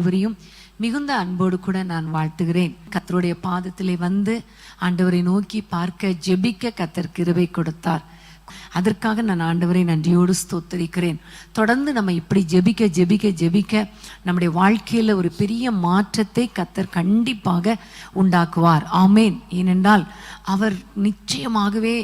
ஒவ்வொருவரையும் மிகுந்த அன்போடு கூட நான் வாழ்த்துகிறேன். கர்த்தருடைய பாதத்திலே வந்து ஆண்டவரை நோக்கி பார்க்க ஜெபிக்க கர்த்தர் கிருபை கொடுத்தார். அதற்காக நான் ஆண்டவரை நன்றியோடு ஸ்தோத்தரிக்கிறேன். தொடர்ந்து நம்ம இப்படி ஜெபிக்க ஜெபிக்க ஜெபிக்க நம்முடைய வாழ்க்கையில ஒரு பெரிய மாற்றத்தை கர்த்தர் கண்டிப்பாக உண்டாக்குவார். ஆமேன். ஏனென்றால் அவர் நிச்சயமாகவே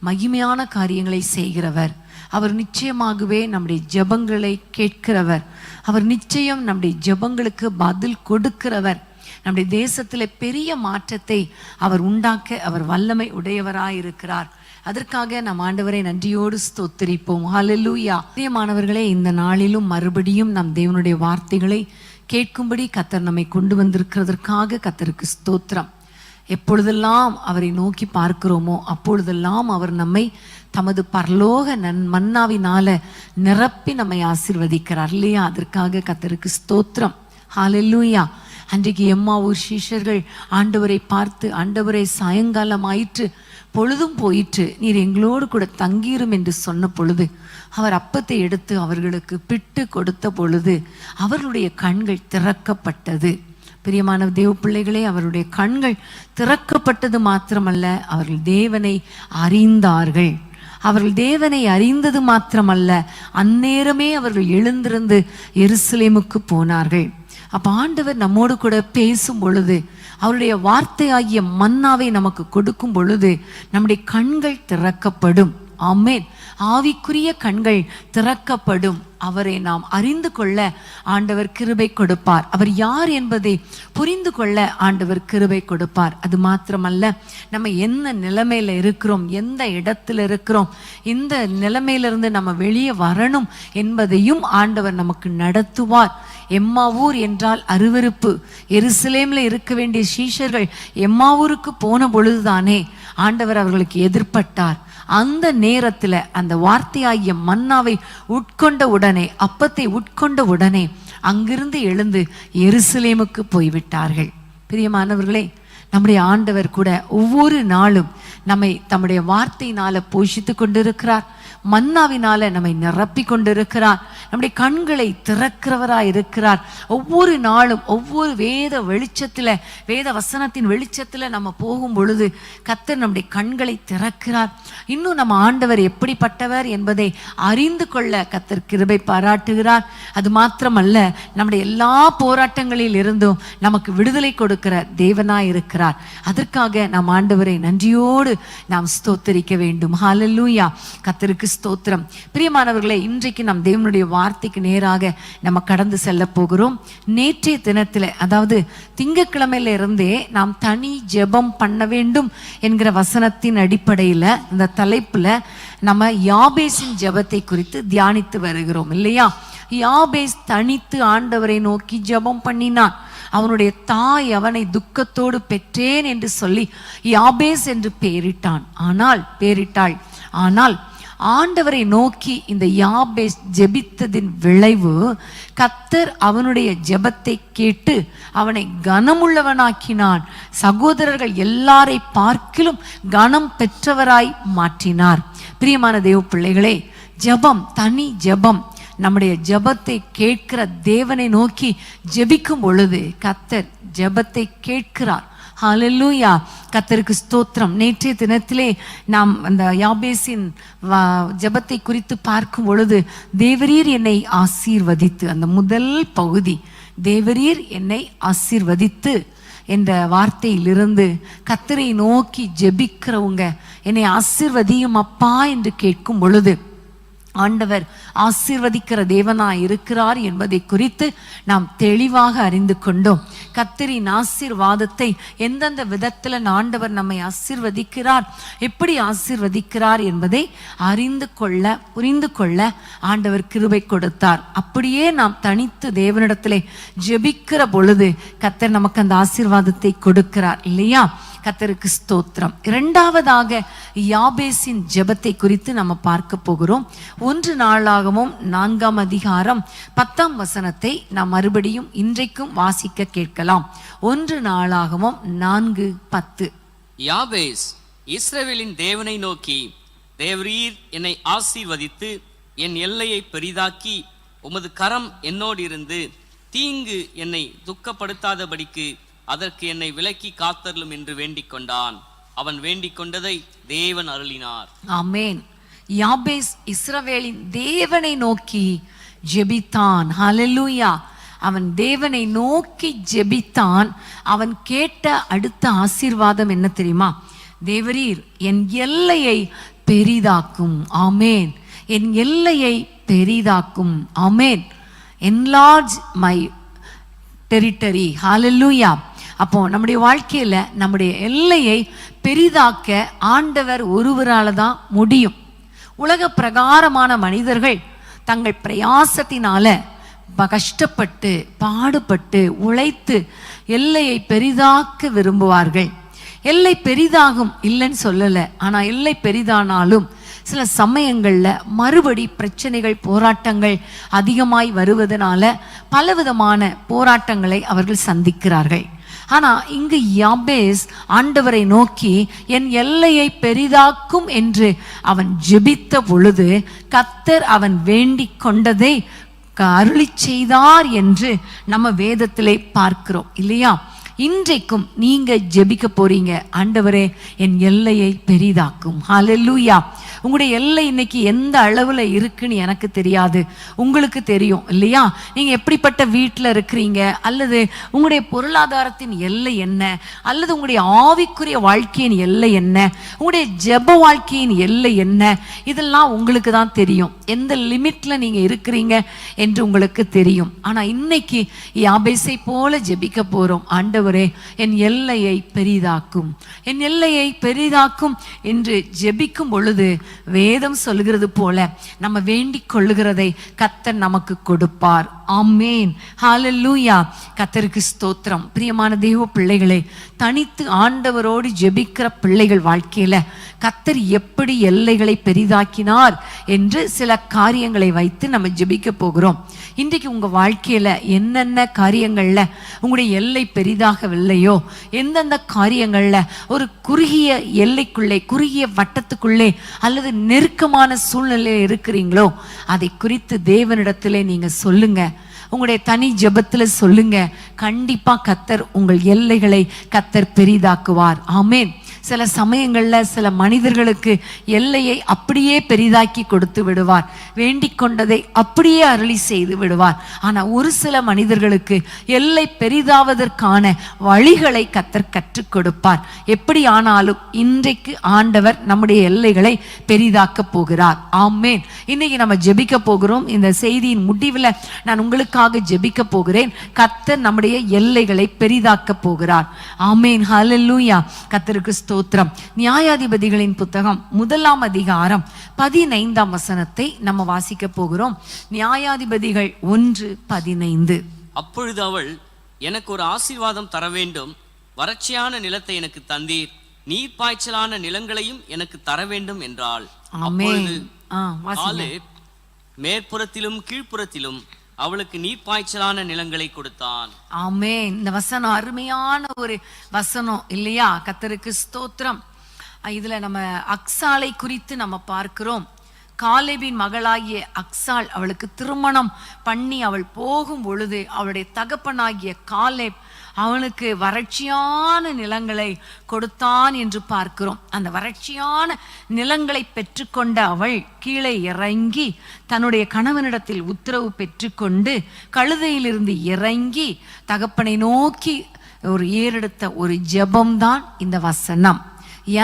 மகிமையான காரியங்களை செய்கிறவர். அவர் நிச்சயமாகவே நம்முடைய ஜெபங்களை கேட்கிறவர். அவர் நிச்சயம் நம்முடைய ஜெபங்களுக்கு பதில் கொடுக்கிறவர். நம்முடைய தேசத்துல பெரிய மாற்றத்தை அவர் உண்டாக்க அவர் வல்லமை உடையவராயிருக்கிறார். அதற்காக நம் ஆண்டவரை நன்றியோடு ஸ்தோத்திரிப்போம். ஹல்லேலூயா. பிரியமானவர்களே, இந்த நாளிலும் மறுபடியும் நம் தேவனுடைய வார்த்தைகளை கேட்கும்படி கர்த்தர் நம்மை கொண்டு வந்திருக்கிறதற்காக கர்த்தருக்கு ஸ்தோத்திரம். எப்பொழுதெல்லாம் அவரை நோக்கி பார்க்கிறோமோ அப்பொழுதெல்லாம் அவர் நம்மை தமது பரலோக மன்னாவினால நிரப்பி நம்மை ஆசீர்வதிக்கிறார் இல்லையா? அதற்காக கர்த்தருக்கு ஸ்தோத்திரம். ஹல்லேலூயா. அன்றைக்கு எம்மாவூர் சீஷர்கள் ஆண்டவரை பார்த்து, ஆண்டவரை சாயங்காலம் ஆயிற்று, பொழுதும் போயிற்று, நீர் எங்களோடு கூட தங்கிரும் என்று சொன்ன பொழுது அவர் அப்பத்தை எடுத்து அவர்களுக்கு பிட்டு கொடுத்த பொழுது அவர்களுடைய கண்கள் திறக்கப்பட்டது. பிரியமான தேவ பிள்ளைகளே, அவருடைய கண்கள் திறக்கப்பட்டது மாத்திரமல்ல, அவர்கள் தேவனை அறிந்தார்கள். அவர்கள் தேவனை அறிந்தது மாத்திரமல்ல, அந்நேரமே அவர்கள் எழுந்திருந்து எருசலேமுக்கு போனார்கள். அப்ப ஆண்டவர் நம்மோடு கூட பேசும் பொழுது, அவருடைய வார்த்தையாகிய மன்னாவை நமக்கு கொடுக்கும் பொழுது நம்முடைய கண்கள் திறக்கப்படும். ஆமென். ஆவிக்குரிய கண்கள் திறக்கப்படும். அவரை நாம் அறிந்து கொள்ள ஆண்டவர் கிருபை கொடுப்பார். அவர் யார் என்பதை புரிந்து கொள்ள ஆண்டவர் கிருபை கொடுப்பார். அது மாத்திரமல்ல, நம்ம என்ன நிலைமையில இருக்கிறோம், எந்த இடத்துல இருக்கிறோம், இந்த நிலைமையிலிருந்து நம்ம வெளியே வரணும் என்பதையும் ஆண்டவர் நமக்கு நடத்துவார். எம்மாவூர் என்றால் அருவருப்பு. எருசலேம்ல இருக்க வேண்டிய சீஷர்கள் எம்மாவூருக்கு போன பொழுதுதானே ஆண்டவர் அவர்களுக்கு எதிர்பட்டார். அந்த நேரத்துல அந்த வார்த்தையாகிய மன்னாவை உட்கொண்ட உடனே, அப்பத்தை உட்கொண்ட உடனே அங்கிருந்து எழுந்து எருசலேமுக்கு போய்விட்டார்கள். பிரியமானவர்களே, நம்முடைய ஆண்டவர் கூட ஒவ்வொரு நாளும் நம்மை தம்முடைய வார்த்தையினால போஷித்து கொண்டிருக்கிறார். மன்னாவினால நம்மை நிரப்பி கொண்டிருக்கிறார். நம்முடைய கண்களை திறக்கிறவராய் இருக்கிறார். ஒவ்வொரு நாளும் ஒவ்வொரு வேத வெளிச்சத்துல, வேத வசனத்தின் வெளிச்சத்துல நம்ம போகும் பொழுது கர்த்தர் நம்முடைய கண்களை திறக்கிறார். இன்னும் நம்ம ஆண்டவர் எப்படிப்பட்டவர் என்பதை அறிந்து கொள்ள கர்த்தர் கிருபை பாராட்டுகிறார். அது மாத்திரமல்ல, நம்முடைய எல்லா போராட்டங்களில் இருந்தும் நமக்கு விடுதலை கொடுக்கிற தேவனாய் இருக்கிறார். அதற்காக நம் ஆண்டவரை நன்றியோடு நாம் ஸ்தோத்தரிக்க வேண்டும். ஹல்லேலூயா. கர்த்தருக்கு ஸ்தோத்திரம். பிரியமானவர்களே, இன்றைக்கு நம் தேவனுடைய வார்த்தைக்கு நேராக நம்ம கடந்து செல்ல போகிறோம். நேற்றைய தினத்துல, அதாவது திங்கட்கிழமையில இருந்தே நாம் தனி ஜெபம் பண்ண வேண்டும் என்கிற வசனத்தின் அடிப்படையில இந்த தலைப்புல நம்ம யாபேசின் ஜெபத்தை குறித்து தியானித்து வருகிறோம் இல்லையா? யாபேஸ் தனித்து ஆண்டவரை நோக்கி ஜெபம் பண்ணினான். அவனுடைய தாய் அவனை துக்கத்தோடு பெற்றேன் என்று சொல்லி யாபேஸ் என்று பெயரிட்டாள். ஆனால் ஆண்டவரை நோக்கி இந்த யாபேஸ் ஜெபித்ததின் விளைவு, கர்த்தர் அவனுடைய ஜெபத்தை கேட்டு அவனை கனமுள்ளவனாக்கினான். சகோதரர்கள் எல்லாரை பார்க்கிலும் கனம் பெற்றவராய் மாற்றினார். பிரியமான தேவ பிள்ளைகளே, ஜெபம், தனி ஜெபம், நம்முடைய ஜெபத்தை கேட்கிற தேவனை நோக்கி ஜெபிக்கும் பொழுது கர்த்தர் ஜெபத்தை கேட்கிறார். ஹல்லேலூயா. கர்த்தருக்கு ஸ்தோத்திரம். நேற்றைய தினத்திலே நாம் அந்த யாபேசின் ஜெபத்தை குறித்து பார்க்கும் பொழுது, தேவரீர் என்னை ஆசீர்வதித்து, அந்த முதல் பகுதி, தேவரீர் என்னை ஆசீர்வதித்து என்ற வார்த்தையிலிருந்து கர்த்தரை நோக்கி ஜெபிக்கிறவங்க என்னை ஆசீர்வதியும் அப்பா என்று கேட்கும் பொழுது ஆண்டவர் ஆசீர்வதிக்கிற தேவனாய் இருக்கிறார் என்பதை குறித்து நாம் தெளிவாக அறிந்து கொண்டோம். கர்த்தரின் ஆசீர்வாதத்தை எந்தெந்த விதத்துல ஆண்டவர் நம்மை ஆசீர்வதிக்கிறார், எப்படி ஆசீர்வதிக்கிறார் என்பதை அறிந்து கொள்ள, புரிந்து கொள்ள ஆண்டவர் கிருபை கொடுத்தார். அப்படியே நாம் தனித்து தேவனிடத்திலே ஜெபிக்கிற பொழுது கர்த்தர் நமக்கு அந்த ஆசீர்வாதத்தை கொடுக்கிறார் இல்லையா? கர்த்தருக்கு ஸ்தோத்திரம். இரண்டாவதாக யாபேசின் ஜெபத்தை குறித்து நம்ம பார்க்க போகிறோம். 1 நாளாகமம் 4ஆம் அதிகாரம் 10ஆம் வசனத்தை நாம் மறுபடியும் இன்றைக்கும் வாசிக்க கேட்கலாம். 1 நாளாகமம் 4:10. யாபேஸ் இஸ்ரவேலின் தேவனை நோக்கி, தேவரீர் என்னை ஆசீர்வதித்து என் எல்லையை பெரிதாக்கி உமது கரம் என்னோடு இருந்து தீங்கு என்னை துக்கப்படுத்தாதபடிக்கு அதற்கு என்னை விலக்கி காத்தருளும் என்று வேண்டிக் கொண்டான். அவன் வேண்டிக் கொண்டதை தேவன் அருளினார். ஆமென். யாபேஸ் இஸ்ரவேலின் தேவனை நோக்கி ஜெபித்தான். ஹல்லேலூயா. அவன் தேவனை நோக்கி ஜெபித்தான். அவன் கேட்ட அடுத்த ஆசீர்வாதம் என்ன தெரியுமா? தேவரீர் என் எல்லையை பெரிதாக்கும். ஆமேன். என் எல்லையை பெரிதாக்கும். ஆமேன். enlarge my territory. ஹல்லேலூயா. அப்போ நம்முடைய வாழ்க்கையில நம்முடைய எல்லையை பெரிதாக்க ஆண்டவர் ஒருவரால தான் முடியும். உலக பிரகாரமான மனிதர்கள் தங்கள் பிரயாசத்தினால கஷ்டப்பட்டு பாடுபட்டு உழைத்து எல்லையை பெரிதாக்க விரும்புவார்கள். எல்லை பெரிதாகும் இல்லைன்னு சொல்லலை. ஆனா எல்லை பெரிதானாலும் சில சமயங்கள்ல மறுபடி பிரச்சனைகள் போராட்டங்கள் அதிகமாய் வருவதனால பலவிதமான போராட்டங்களை அவர்கள் சந்திக்கிறார்கள். ஆனா இங்கு யாபேஸ் ஆண்டவரை நோக்கி என் எல்லையை பெரிதாக்கும் என்று அவன் ஜெபித்த பொழுது கர்த்தர் அவன் வேண்டிக் கொண்டதை அருளி செய்தார் என்று நம்ம வேதத்திலே பார்க்கிறோம் இல்லையா? இன்றைக்கும் நீங்க ஜெபிக்க போறீங்க, ஆண்டவரே என் எல்லையை பெரிதாக்கும். ஹல்லேலூயா. உங்களுடைய எல்லை இன்னைக்கு எந்த அளவுல இருக்குன்னு எனக்கு தெரியாது, உங்களுக்கு தெரியும் இல்லையா? நீங்க எப்படிப்பட்ட வீட்டில் இருக்கிறீங்க, அல்லது உங்களுடைய பொருளாதாரத்தின் எல்லை என்ன, அல்லது உங்களுடைய ஆவிக்குரிய வாழ்க்கையின் எல்லை என்ன, உங்களுடைய ஜெப வாழ்க்கையின் எல்லை என்ன, இதெல்லாம் உங்களுக்கு தான் தெரியும். எந்த லிமிட்ல நீங்க இருக்கிறீங்க என்று உங்களுக்கு தெரியும். ஆனா இன்னைக்கு யாபேசை போல ஜெபிக்க போறோம். ஆண்டவரே என் எல்லையை பெரிதாக்கும், என் எல்லையை பெரிதாக்கும் என்று ஜெபிக்கும் பொழுது வேதம் சொல்லுகிறது போல நம்ம வேண்டிக் கொள்ளுகிறதை கர்த்தர் நமக்கு கொடுப்பார். ஆமேன். ஹல்லேலூயா. கர்த்தருக்கு ஸ்தோத்திரம். பிரியமான தேவ பிள்ளைகளே, தனித்து ஆண்டவரோடு ஜெபிக்கிற பிள்ளைகள் வாழ்க்கையில கர்த்தர் எப்படி எல்லைகளை பெரிதாக்கினார் என்று சில காரியங்களை வைத்து நம்ம ஜெபிக்க போகிறோம். இன்றைக்கு உங்க வாழ்க்கையில என்னென்ன காரியங்கள்ல உங்களுடைய எல்லை பெரிதாகவில்லையோ, எந்தெந்த காரியங்கள்ல ஒரு குறுகிய எல்லைக்குள்ளே குறுகிய வட்டத்துக்குள்ளே அல்லது நெருக்கமான சூழ்நிலையில் இருக்கிறீங்களோ அதை குறித்து தேவனிடத்திலே நீங்க சொல்லுங்க. உங்களுடைய தனி ஜெபத்துல சொல்லுங்க. கண்டிப்பா கர்த்தர் உங்கள் எல்லைகளை கர்த்தர் பெரிதாக்குவார். ஆமென். சில சமயங்கள்ல சில மனிதர்களுக்கு எல்லையை அப்படியே பெரிதாக்கி கொடுத்து விடுவார், வேண்டிக் கொண்டதை அப்படியே அருளி செய்து விடுவார். ஆனா ஒரு சில மனிதர்களுக்கு எல்லை பெரிதாவதற்கான வழிகளை கர்த்தர் கற்றுக் கொடுப்பார். எப்படி ஆனாலும் இன்றைக்கு ஆண்டவர் நம்முடைய எல்லைகளை பெரிதாக்க போகிறார். ஆமென். இன்னைக்கு நம்ம ஜெபிக்க போகிறோம். இந்த செய்தியின் முடிவில் நான் உங்களுக்காக ஜெபிக்க போகிறேன். கர்த்தர் நம்முடைய எல்லைகளை பெரிதாக்க போகிறார். ஆமென். ஹல்லேலூயா. கர்த்தருக்கு ஸ்தோத்திரம். நியாயாதிபதிகளின் புத்தகம் 1 அதிகாரம் 15 வசனத்தை நம்ம வாசிக்க போகிறோம். நியாயாதிபதிகள் 1:15. அப்பொழுது அவள், எனக்கு ஒரு ஆசீர்வாதம் தர வேண்டும், வறட்சியான நிலத்தை எனக்கு தந்தீர், நீர் பாய்ச்சலான நிலங்களையும் எனக்கு தர வேண்டும் என்றாள். அப்பொழுது காலேப் மேற்புறத்திலும் கீழ்ப்புறத்திலும் அவளுக்கு நீர் பாய்ச்சலான நிலங்களை கொடுத்தான். ஆமென். இந்த வசனம் அருமையான ஒரு வசனம் இல்லையா? கர்த்தருக்கு ஸ்தோத்திரம். இதுல நம்ம அக்சாலை குறித்து நம்ம பார்க்கிறோம். காலேபின் மகளாகிய அக்சால் அவளுக்கு திருமணம் பண்ணி அவள் போகும் பொழுது அவளுடைய தகப்பனாகிய காலேப் அவனுக்கு வறட்சியான நிலங்களை கொடுத்தான் என்று பார்க்கிறோம். அந்த வறட்சியான நிலங்களை பெற்றுக்கொண்ட அவள் கீழே இறங்கி தன்னுடைய கணவனிடத்தில் உத்தரவு பெற்றுக்கொண்டு கழுதையிலிருந்து இறங்கி தகப்பனை நோக்கி ஒரு ஏறெடுத்த ஒரு ஜெபம்தான் இந்த வசனம்.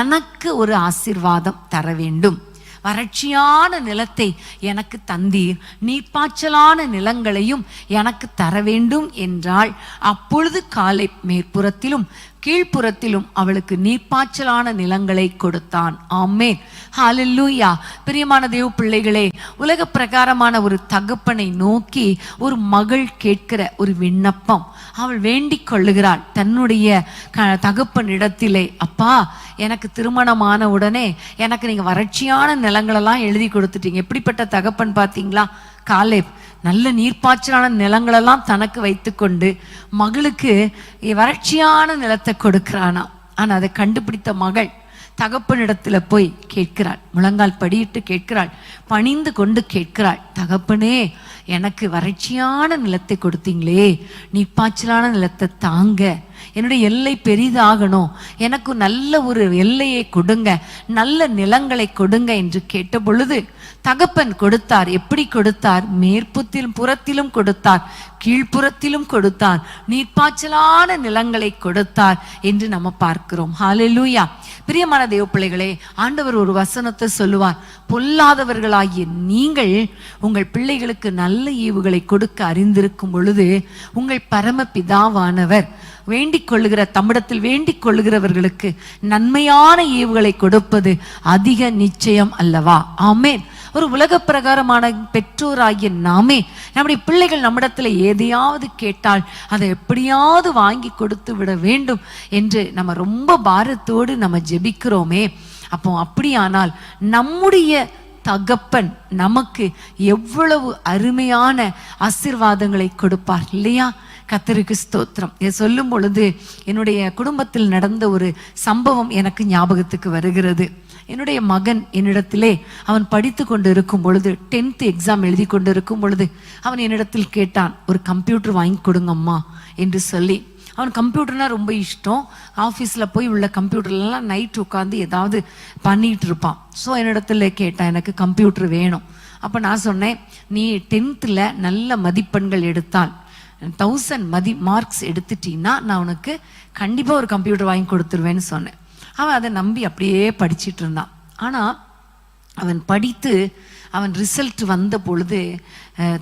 எனக்கு ஒரு ஆசீர்வாதம் தர வேண்டும், வறட்சியான நிலத்தை எனக்கு தந்தீர், நீர்ப்பாய்ச்சலான நிலங்களையும் எனக்கு தர வேண்டும் என்றால், அப்பொழுது காலேப் மேற்புறத்திலும் கீழ்ப்புறத்திலும் அவளுக்கு நீர்ப்பாய்ச்சலான நிலங்களை கொடுத்தான். ஆமென். ஹல்லேலூயா. பிரியமான தேவ பிள்ளைகளே, உலக பிரகாரமான ஒரு தகப்பனை நோக்கி ஒரு மகள் கேட்கிற ஒரு விண்ணப்பம். அவள் வேண்டிக் கொள்ளுகிறாள் தன்னுடைய தகப்பனிடத்திலே, அப்பா எனக்கு திருமணமான உடனே எனக்கு நீங்க வறட்சியான நிலங்களெல்லாம் எழுதி கொடுத்துட்டீங்க. எப்படிப்பட்ட தகப்பன் பார்த்தீங்களா? காலேப் நல்ல நீர்ப்பாய்ச்சலான நிலங்களெல்லாம் தனக்கு வைத்துக்கொண்டு மகளுக்கு வறட்சியான நிலத்தை கொடுக்கிறானா. ஆனா அதை கண்டுபிடித்த மகள் தகப்பனிடத்துல போய் கேட்கிறாள், முழங்கால் படியிட்டு கேட்கிறாள், பணிந்து கொண்டு கேட்கிறாள், தகப்பனே எனக்கு வறட்சியான நிலத்தை கொடுத்தீங்களே, நீர்ப்பாய்ச்சலான நிலத்தை தாங்க, என்னுடைய எல்லை பெரிதாகணும், எனக்கு நல்ல ஒரு எல்லையை கொடுங்க, நல்ல நிலங்களை கொடுங்க என்று கேட்ட பொழுது தகப்பன் கொடுத்தார். எப்படி கொடுத்தார்? மேற்புத்திலும் புறத்திலும் கொடுத்தார், கீழ்ப்புறத்திலும் கொடுத்தார், நீர்ப்பாய்ச்சலான நிலங்களை கொடுத்தார் என்று நம்ம பார்க்கிறோம். ஹல்லேலூயா. பிரியமான தேவ பிள்ளைகளே, ஆண்டவர் ஒரு வசனத்தை சொல்லுவார், பொல்லாதவர்களாகிய நீங்கள் உங்கள் பிள்ளைகளுக்கு நல்ல ஈவுகளை கொடுக்க அறிந்திருக்கும் பொழுது உங்கள் பரம பிதாவானவர் வேண்டிக் கொள்ளுகிற, தம்மிடத்தில் வேண்டிக் கொள்ளுகிறவர்களுக்கு நன்மையான ஈவுகளை கொடுப்பது அதிக நிச்சயம் அல்லவா? ஆமேன். ஒரு உலக பிரகாரமான பெற்றோராகிய நாமே நம்முடைய பிள்ளைகள் நம்மிடத்துல எதையாவது கேட்டால் அதை எப்படியாவது வாங்கி கொடுத்து விட வேண்டும் என்று நம்ம ரொம்ப பாரத்தோடு நம்ம ஜெபிக்கிறோமே. அப்போ அப்படியானால் நம்முடைய தகப்பன் நமக்கு எவ்வளவு அருமையான ஆசீர்வாதங்களை கொடுப்பார் இல்லையா? கர்த்தருக்கு ஸ்தோத்திரம். இதை சொல்லும் பொழுது என்னுடைய குடும்பத்தில் நடந்த ஒரு சம்பவம் எனக்கு ஞாபகத்துக்கு வருகிறது. என்னுடைய மகன் என்னிடத்திலே அவன் படித்து கொண்டு இருக்கும் பொழுது, 10th எக்ஸாம் எழுதி கொண்டு இருக்கும் பொழுது அவன் என்னிடத்தில் கேட்டான், ஒரு கம்ப்யூட்டர் வாங்கி கொடுங்கம்மா என்று சொல்லி. அவன் கம்ப்யூட்டர்னா ரொம்ப இஷ்டம். ஆஃபீஸில் போய் உள்ள கம்ப்யூட்டர்லாம் நைட் உட்காந்து ஏதாவது பண்ணிட்டு இருப்பான். ஸோ என்னிடத்துல கேட்டான், எனக்கு கம்ப்யூட்டர் வேணும். அப்போ நான் சொன்னேன், நீ 10th நல்ல மதிப்பெண்கள் எடுத்தால் 1000 மார்க்ஸ் எடுத்துட்டீன்னா நான் உனக்கு கண்டிப்பாக ஒரு கம்ப்யூட்டர் வாங்கி கொடுத்துருவேன்னு சொன்னேன். அவன் அதை நம்பி அப்படியே படிச்சுட்டு இருந்தான். ஆனால் அவன் படித்து அவன் ரிசல்ட் வந்த பொழுது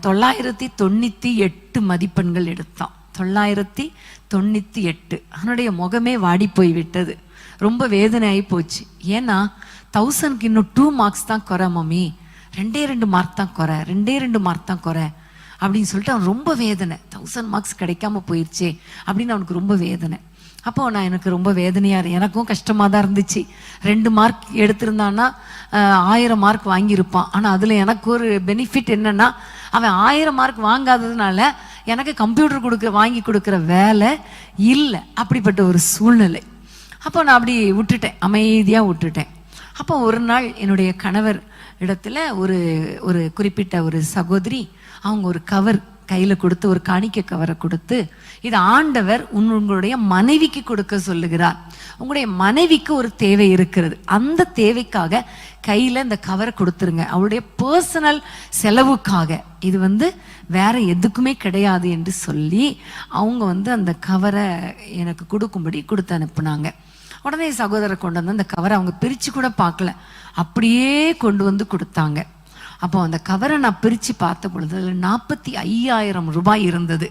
998 மதிப்பெண்கள் எடுத்தான். 998. அவனுடைய முகமே வாடி போய் விட்டது. ரொம்ப வேதனை ஆகி போச்சு. ஏன்னா 1000க்கு இன்னும் 2 மார்க்ஸ் தான் குறை மம்மி, 2 மார்க் தான் குறை, 2 மார்க் தான் குறை அப்படின்னு சொல்லிட்டு அவன் ரொம்ப வேதனை. 1000 மார்க்ஸ் கிடைக்காம போயிடுச்சே அப்படின்னு அவனுக்கு ரொம்ப வேதனை. அப்போ நான் எனக்கு ரொம்ப வேதனையா, எனக்கும் கஷ்டமா தான் இருந்துச்சு. 2 மார்க் எடுத்திருந்தான்னா 1000 மார்க் வாங்கியிருப்பான். ஆனால் அதில் எனக்கு ஒரு பெனிஃபிட் என்னன்னா, அவன் 1000 மார்க் வாங்காததுனால எனக்கு கம்ப்யூட்டர் வாங்கி கொடுக்குற வேலை இல்லை. அப்படிப்பட்ட ஒரு சூழ்நிலை. அப்போ நான் அப்படி விட்டுட்டேன், அமைதியாக விட்டுட்டேன். அப்போ ஒரு நாள் என்னுடைய கணவர் இடத்துல ஒரு குறிப்பிட்ட ஒரு சகோதரி அவங்க ஒரு கவர் கையில் கொடுத்து, ஒரு காணிக்கை கவரை கொடுத்து, இது ஆண்டவர் உங்களுடைய மனைவிக்கு கொடுக்க சொல்லுகிறார், உங்களுடைய மனைவிக்கு ஒரு தேவை இருக்கிறது, அந்த தேவைக்காக கையில் இந்த கவரை கொடுத்துருங்க, அவளுடைய பர்சனல் செலவுக்காக, இது வேற எதுக்குமே கிடையாது என்று சொல்லி அவங்க அந்த கவரை எனக்கு கொடுக்கும்படி கொடுத்து அனுப்புனாங்க. உடனே சகோதரர் கொண்டு வந்து அந்த கவரை அவங்க பிரித்து கூட பார்க்கல, அப்படியே கொண்டு வந்து கொடுத்தாங்க. அப்போ அந்த கவரை நான் பிரித்து பார்த்த பொழுது அதில் 45,000 ரூபாய் இருந்தது.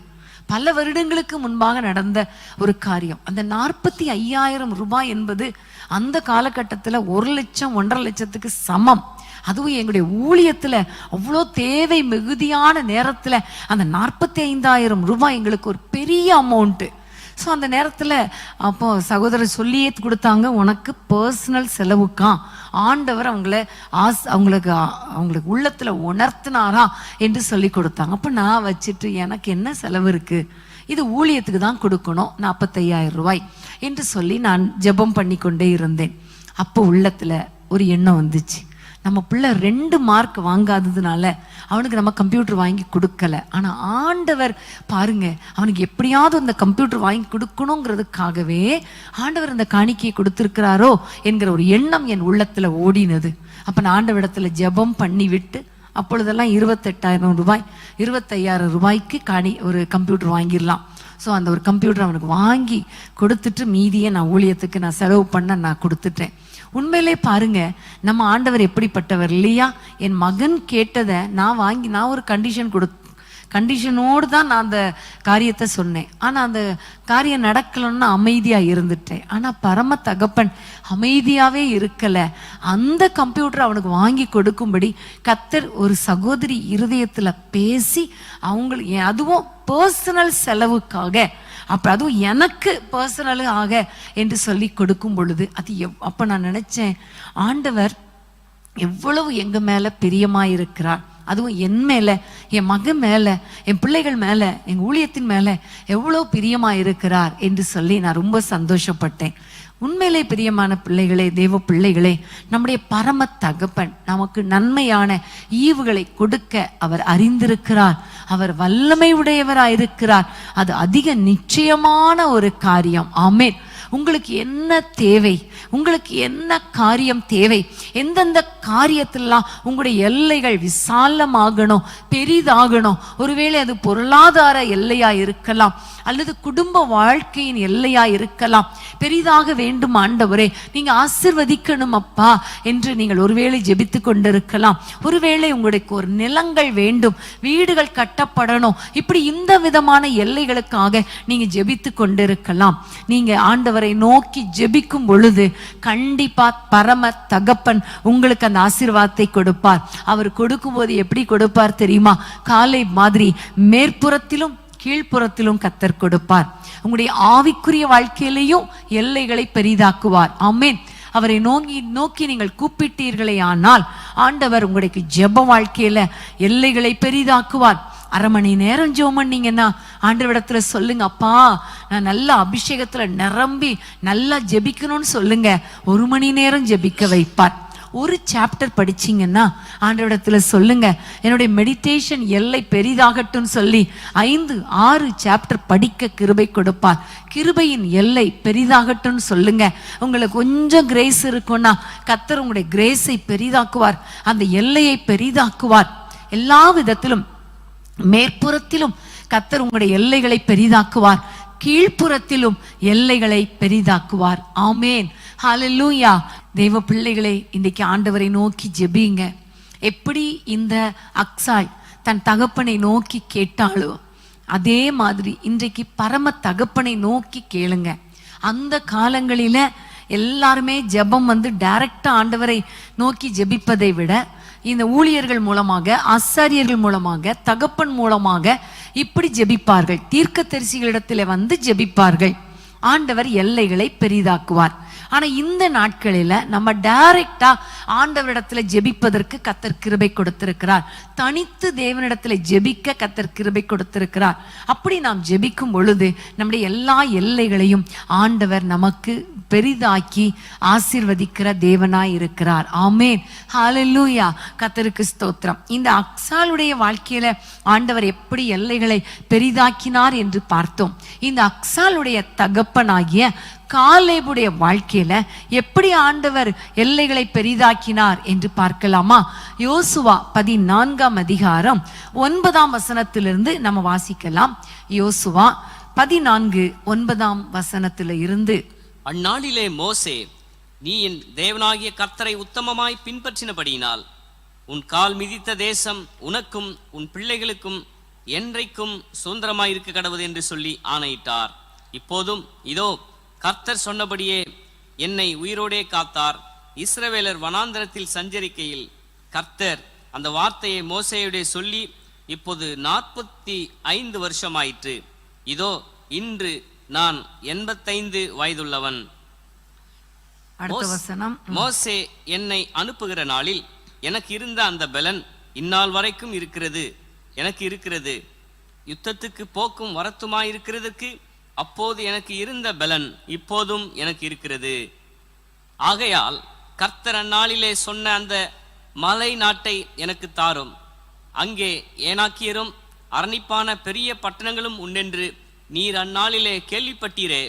பல வருடங்களுக்கு முன்பாக நடந்த ஒரு காரியம். அந்த 45,000 ரூபாய் என்பது அந்த காலகட்டத்தில் 1 லட்சம் 1.5 லட்சத்துக்கு சமம். அதுவும் எங்களுடைய ஊழியத்தில் அவ்வளோ தேவை மிகுதியான நேரத்தில் அந்த 45,000 ரூபாய் எங்களுக்கு ஒரு பெரிய அமௌண்ட்டு. ஸோ அந்த நேரத்தில் அப்போ சகோதரர் சொல்லியே கொடுத்தாங்க, உனக்கு பர்சனல் செலவுக்கா ஆண்டவர் அவங்களுக்கு உள்ளத்தில் உணர்த்தினாரா என்று சொல்லி கொடுத்தாங்க. அப்போ நான் வச்சுட்டு எனக்கு என்ன செலவு இருக்குது, இது ஊழியத்துக்கு தான் கொடுக்கணும் 45,000 ரூபாய் என்று சொல்லி நான் ஜெபம் பண்ணி கொண்டே இருந்தேன். அப்போ உள்ளத்தில் ஒரு எண்ணம் வந்துச்சு, நம்ம பிள்ளை 2 மார்க் வாங்காததுனால அவனுக்கு நம்ம கம்ப்யூட்டர் வாங்கி கொடுக்கல, ஆனால் ஆண்டவர் பாருங்க அவனுக்கு எப்படியாவது அந்த கம்ப்யூட்டர் வாங்கி கொடுக்கணுங்கிறதுக்காகவே ஆண்டவர் அந்த காணிக்கையை கொடுத்துருக்கிறாரோ என்கிற ஒரு எண்ணம் என் உள்ளத்துல ஓடினது. அப்போ நான் ஆண்டவரிடத்துல ஜெபம் பண்ணி விட்டு, அப்பொழுதெல்லாம் 28,000 ரூபாய் 25,000 ரூபாய்க்கு ஒரு கம்ப்யூட்டர் வாங்கிடலாம். ஸோ அந்த ஒரு கம்ப்யூட்டர் அவனுக்கு வாங்கி கொடுத்துட்டு மீதியை நான் ஊழியத்துக்கு நான் செலவு பண்ண நான் கொடுத்துட்டேன். உண்மையிலே பாருங்க நம்ம ஆண்டவர் எப்படிப்பட்டவர் இல்லையா? என் மகன் கேட்டதை நான் ஒரு கண்டிஷனோடு தான் நான் அந்த காரியத்தை சொன்னேன். ஆனால் அந்த காரியம் நடக்கலன்னா அமைதியாக இருந்துட்டேன். ஆனால் பரம தகப்பன் அமைதியாகவே இருக்கலை. அந்த கம்ப்யூட்டர் அவனுக்கு வாங்கி கொடுக்கும்படி கர்த்தர் ஒரு சகோதரி இருதயத்தில் பேசி அவங்களுக்கு, அதுவும் பர்சனல் செலவுக்காக, அப்போ அதுவும் எனக்கு பர்சனலாக என்று சொல்லி கொடுக்கும் பொழுது அது அப்போ நான் நினச்சேன், ஆண்டவர் எவ்வளவு எங்கள் மேலே பிரியமாயிருக்கிறார், அதுவும் என் மேலே, என் மகன் மேலே, என் பிள்ளைகள் மேலே, எங்கள் ஊழியத்தின் மேலே எவ்வளோ பிரியமாக இருக்கிறார் என்று சொல்லி நான் ரொம்ப சந்தோஷப்பட்டேன். உண்மையிலே பிரியமான பிள்ளைகளே, தேவ பிள்ளைகளே, நம்முடைய பரம தகப்பன் நமக்கு நன்மையான ஈவுகளை கொடுக்க அவர் அறிந்திருக்கிறார். அவர் வல்லமை உடையவராயிருக்கிறார். அது அதிக நிச்சயமான ஒரு காரியம். ஆமென். உங்களுக்கு என்ன தேவை, உங்களுக்கு என்ன காரியம் தேவை, எந்தெந்த காரியத்திலாம் உங்களுடைய எல்லைகள் விசாலமாகணும், பெரிதாகணும். ஒருவேளை அது பொருளாதார எல்லையா இருக்கலாம், அல்லது குடும்ப வாழ்க்கையின் எல்லையா இருக்கலாம். பெரிதாக வேண்டும் ஆண்டவரே, நீங்க ஆசீர்வதிக்கணும் அப்பா என்று நீங்கள் ஒருவேளை ஜெபித்து கொண்டிருக்கலாம். ஒருவேளை உங்களுக்கு ஒரு நிலங்கள் வேண்டும், வீடுகள் கட்டப்படணும், இப்படி இந்த விதமான எல்லைகளுக்காக நீங்க ஜெபித்து கொண்டிருக்கலாம். நீங்க ஆண்டவரை நோக்கி ஜெபிக்கும் பொழுது கண்டிப்பா பரம தகப்பன் உங்களுக்கு அந்த ஆசீர்வாதத்தை கொடுப்பார். அவர் கொடுக்கும் போது எப்படி கொடுப்பார் தெரியுமா? காலை மாதிரி மேற்புறத்திலும் கீழ்ப்புறத்திலும் கர்த்தர் கொடுப்பார். உங்களுடைய ஆவிக்குரிய வாழ்க்கையிலையும் எல்லைகளை பெரிதாக்குவார். ஆமென். அவரை நோக்கி நீங்கள் கூப்பிட்டீர்களே ஆனால் ஆண்டவர் உங்களுக்கு ஜெப வாழ்க்கையில எல்லைகளை பெரிதாக்குவார். அரை மணி நேரம் ஜெபம் பண்ணீங்கன்னா ஆண்டவரிடத்துல சொல்லுங்க, அப்பா நான் நல்ல அபிஷேகத்துல நிரம்பி நல்லா ஜெபிக்கணும்னு சொல்லுங்க. 1 மணி நேரம் ஜெபிக்க வைப்பார். ஒரு சாப்டர் படிச்சீங்கன்னா ஆண்டவரிடத்துல சொல்லுங்க, என்னுடைய மெடிடேஷன் எல்லை பெரிதாகட்டும் சொல்லி 5-6 சாப்டர் படிக்க கிருபை கொடுப்பார். கிருபையின் எல்லை பெரிதாகட்டும் சொல்லுங்க. உங்களுக்கு கொஞ்சம் கிரேஸ் இருக்கும்னா கர்த்தர் உங்களுடைய கிரேஸை பெரிதாக்குவார், அந்த எல்லையை பெரிதாக்குவார். எல்லா விதத்திலும் மேற்புறத்திலும் கர்த்தர் உங்களுடைய எல்லைகளை பெரிதாக்குவார், கீழ்ப்புறத்திலும் எல்லைகளை பெரிதாக்குவார். ஆமேன். ஹல்லேலூயா. தேவ பிள்ளைகளே, இன்றைக்கு ஆண்டவரை நோக்கி ஜெபிங்க. எப்படி இந்த அக்சாய் தன் தகப்பனை நோக்கி கேட்டாளோ அதே மாதிரி இன்றைக்கு பரம தகப்பனை நோக்கி கேளுங்க. அந்த காலங்களில எல்லாருமே ஜெபம் டைரக்டா ஆண்டவரை நோக்கி ஜெபிப்பதை விட இந்த ஊழியர்கள் மூலமாக, ஆசாரியர்கள் மூலமாக, தகப்பன் மூலமாக இப்படி ஜெபிப்பார்கள். தீர்க்கதரிசிகளிடத்தில் ஜெபிப்பார்கள். ஆண்டவர் எல்லைகளை பெரிதாக்குவார். ஆனா இந்த நாட்களில நம்ம டைரக்டா ஆண்டவரிடத்துல ஜெபிப்பதற்கு கர்த்தர் கிருபை கொடுத்திருக்கிறார். தனித்து தேவனிடத்துல ஜெபிக்க கர்த்தர் கிருபை கொடுத்திருக்கிறார். அப்படி நாம் ஜெபிக்கும் பொழுது நம்முடைய எல்லா எல்லைகளையும் ஆண்டவர் நமக்கு பெரிதாக்கி ஆசீர்வதிக்கிற தேவனாய் இருக்கிறார். ஆமேன். ஹல்லேலூயா. கர்த்தருக்கு ஸ்தோத்திரம். இந்த அக்சாளுடைய வாழ்க்கையில ஆண்டவர் எப்படி எல்லைகளை பெரிதாக்கினார் என்று பார்த்தோம். இந்த அக்சாளுடைய தகப்பனாகிய காலேபுடைய வாழ்க்கையில எப்படி ஆண்டவர் எல்லைகளை பெரிதாக்கினார் என்று பார்க்கலாமா? யோசுவா 14ஆம் அதிகாரம் 9ஆம் வசனத்திலிருந்து நம்ம வாசிக்கலாம். யோசுவா 14:9 வசனத்தில இருந்து. அந்நாளிலே மோசே, நீ என் தேவனாகிய கர்த்தரை உத்தமமாய் பின்பற்றினபடியினால் உன் கால் மிதித்த தேசம் உனக்கும் உன் பிள்ளைகளுக்கும் என்றைக்கும் சுதந்திரமாயிருக்க கடவுது என்று சொல்லி ஆணையிட்டார். இப்போதும் இதோ கர்த்தர் சொன்னபடியே என்னை உயிரோடே காத்தார். இஸ்ரவேலர் வனாந்தரத்தில் சஞ்சரிக்கையில் கர்த்தர் அந்த வார்த்தையை மோசேயுடைய சொல்லி இப்போது 45 வருஷமாயிற்று. இதோ இன்று நான் 85 வயதுள்ளவன். மோசே என்னை அனுப்புகிற நாளில் எனக்கு இருந்த அந்த பலன் இந்நாள் வரைக்கும் எனக்கு இருக்கிறது. யுத்தத்துக்கு போக்கும் வரத்துமாயிருக்கிறதுக்கு அப்போது எனக்கு இருந்த பலன் இப்போதும் எனக்கு இருக்கிறது. ஆகையால் கர்த்தர் அந்நாளிலே சொன்ன அந்த மலை நாட்டை எனக்கு தாரும். அங்கே ஏனாக்கியரும் அரணிப்பான பெரிய பட்டணங்களும் உண்டென்று நீர் அந்நாளிலே கேள்விப்பட்டீரே.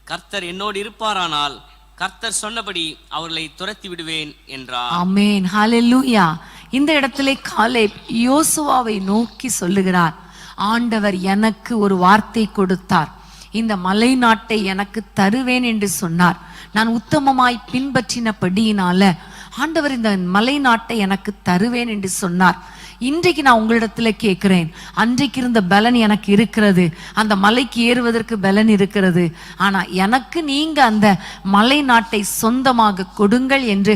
கர்த்தர் என்னோடு இருப்பாரானால் கர்த்தர் சொன்னபடி அவர்களை துரத்தி விடுவேன் என்றார். ஆமென். ஹல்லேலூயா. இந்த இடத்திலே காலேப் யோசுவாவை நோக்கி சொல்லுகிறார், ஆண்டவர் எனக்கு ஒரு வார்த்தை கொடுத்தார், இந்த மலை நாட்டை எனக்கு தருவேன் என்று சொன்னார். நான் உத்தமமாய் பின்பற்றினபடியினால ஆண்டவர் இந்த மலை நாட்டை எனக்கு தருவேன் என்று சொன்னார். இன்றைக்கு நான் உங்களிடத்துல கேட்கிறேன், அன்றைக்கு இருந்த பலன் எனக்கு இருக்கிறது, அந்த மலைக்கு ஏறுவதற்கு பலன் இருக்கிறது. ஆனா எனக்கு நீங்க அந்த மலை நாட்டை சொந்தமாக கொடுங்கள் என்று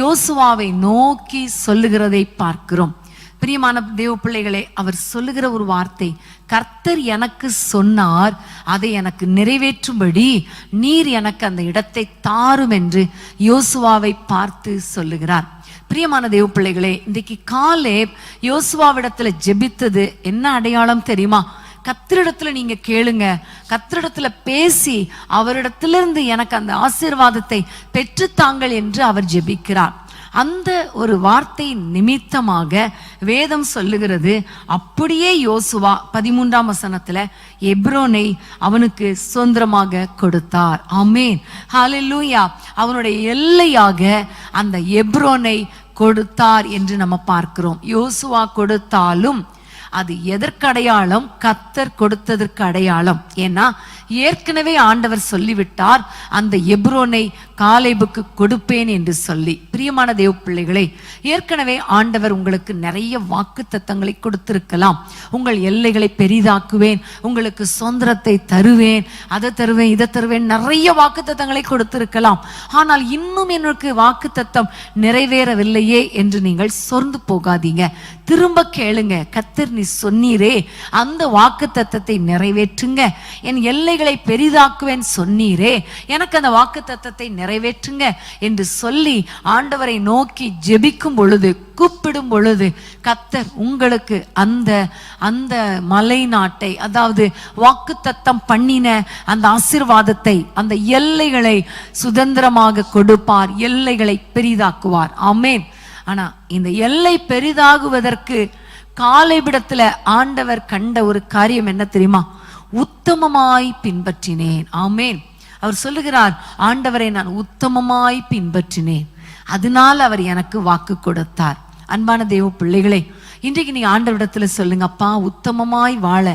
யோசுவாவை நோக்கி சொல்லுகிறதை பார்க்கிறோம். பிரியமான தேவ பிள்ளைகளே, அவர் சொல்லுகிற ஒரு வார்த்தை, கர்த்தர் எனக்கு சொன்னார், அதை எனக்கு நிறைவேற்றும்படி நீர் எனக்கு அந்த இடத்தை தாரும் என்று யோசுவாவை பார்த்து சொல்லுகிறார். பிரியமான தேவ பிள்ளைகளே, இன்றைக்கு காலேப் யோசுவாவிடத்துல ஜெபித்தது என்ன அடையாளம் தெரியுமா? கர்த்தரிடத்துல நீங்க கேளுங்க, கர்த்தரிடத்துல பேசி அவரிடத்திலிருந்து எனக்கு அந்த ஆசீர்வாதத்தை பெற்றுத்தாங்கள் என்று அவர் ஜெபிக்கிறார். அந்த ஒரு வார்த்தை நிமித்தமாக வேதம் சொல்லுகிறது, அப்படியே யோசுவா 13ஆம் வசனத்துல எப்ரோனை அவனுக்கு சுதந்திரமாக கொடுத்தார். ஆமென், ஹல்லேலூயா. அவனுடைய எல்லையாக அந்த எப்ரோனை கொடுத்தார் என்று நம்ம பார்க்கிறோம். யோசுவா கொடுத்தாலும் அது எதற்கு அடையாளம்? கர்த்தர் கொடுத்ததற்கு அடையாளம். ஏன்னா ஏற்கனவே ஆண்டவர் சொல்லிவிட்டார், அந்த எப்ரோனை காலேபுக்கு கொடுப்பேன் என்று சொல்லி. பிரியமான தேவ பிள்ளைகளே, ஏற்கனவே ஆண்டவர் உங்களுக்கு நிறைய வாக்குத்தத்தங்களை கொடுத்திருக்கலாம். உங்கள் எல்லைகளை பெரிதாக்குவேன், உங்களுக்கு சுதந்திரத்தை தருவேன், அதை தருவேன், இதை தருவேன், நிறைய வாக்குத்தத்தங்களை கொடுத்திருக்கலாம். ஆனால் இன்னும் எனக்கு வாக்குத்தத்தம் நிறைவேறவில்லையே என்று நீங்கள் சோர்ந்து போகாதீங்க. திரும்ப கேளுங்க. கர்த்தர் நீ சொன்னீரே, அந்த வாக்குத்தத்தத்தை நிறைவேற்றுங்க. என் எல்லைகளை பெரிதாக்குவேன் சொன்னீரே, எனக்கு அந்த வாக்குத்தத்தத்தை நிறைவேற்றுங்க என்று சொல்லி ஆண்டவரை நோக்கி ஜெபிக்கும் பொழுது, கூப்பிடும் பொழுது, கர்த்தர் உங்களுக்கு அந்த அந்த மலை நாட்டை, அதாவது வாக்குத்தத்தம் பண்ணின அந்த ஆசீர்வாதத்தை, அந்த எல்லைகளை சுதந்திரமாக கொடுப்பார், எல்லைகளை பெரிதாக்குவார். ஆமென். ஆனா இந்த எல்லை பெரிதாகுவதற்கு காலேபிடத்துல ஆண்டவர் கண்ட ஒரு காரியம் என்ன தெரியுமா? உத்தமமாய் பின்பற்றினேன். ஆமென். அவர் சொல்லுகிறார், ஆண்டவரை நான் உத்தமமாய் பின்பற்றினேன், அதனால் அவர் எனக்கு வாக்கு கொடுத்தார். அன்பான தேவ பிள்ளைகளே, இன்றைக்கு நீங்க ஆண்டவரிடத்துல சொல்லுங்க, அப்பா உத்தமமாய் வாழ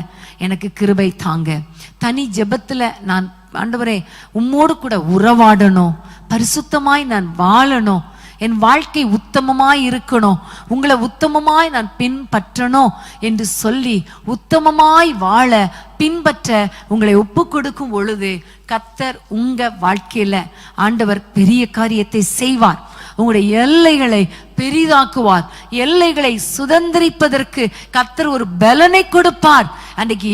எனக்கு கிருபை தாங்க. தனி ஜெபத்துல நான் ஆண்டவரே உம்மோடு கூட உறவாடணும், பரிசுத்தமாய் நான் வாழணும், என் வாழ்க்கை உத்தமமாய் இருக்கணும், உங்களை உத்தமமாய் நான் பின்பற்றணும் என்று சொல்லி உத்தமமாய் வாழ பின்பற்ற உங்களை ஒப்பு கொடுக்கும் பொழுது கர்த்தர் உங்க வாழ்க்கையில ஆண்டவர் பெரிய காரியத்தை செய்வார். உங்களுடைய எல்லைகளை பெரிதாக்குவார், எல்லைகளை சுதந்திரிப்பதற்கு கர்த்தர் ஒரு பலனை கொடுப்பார். அன்றைக்கு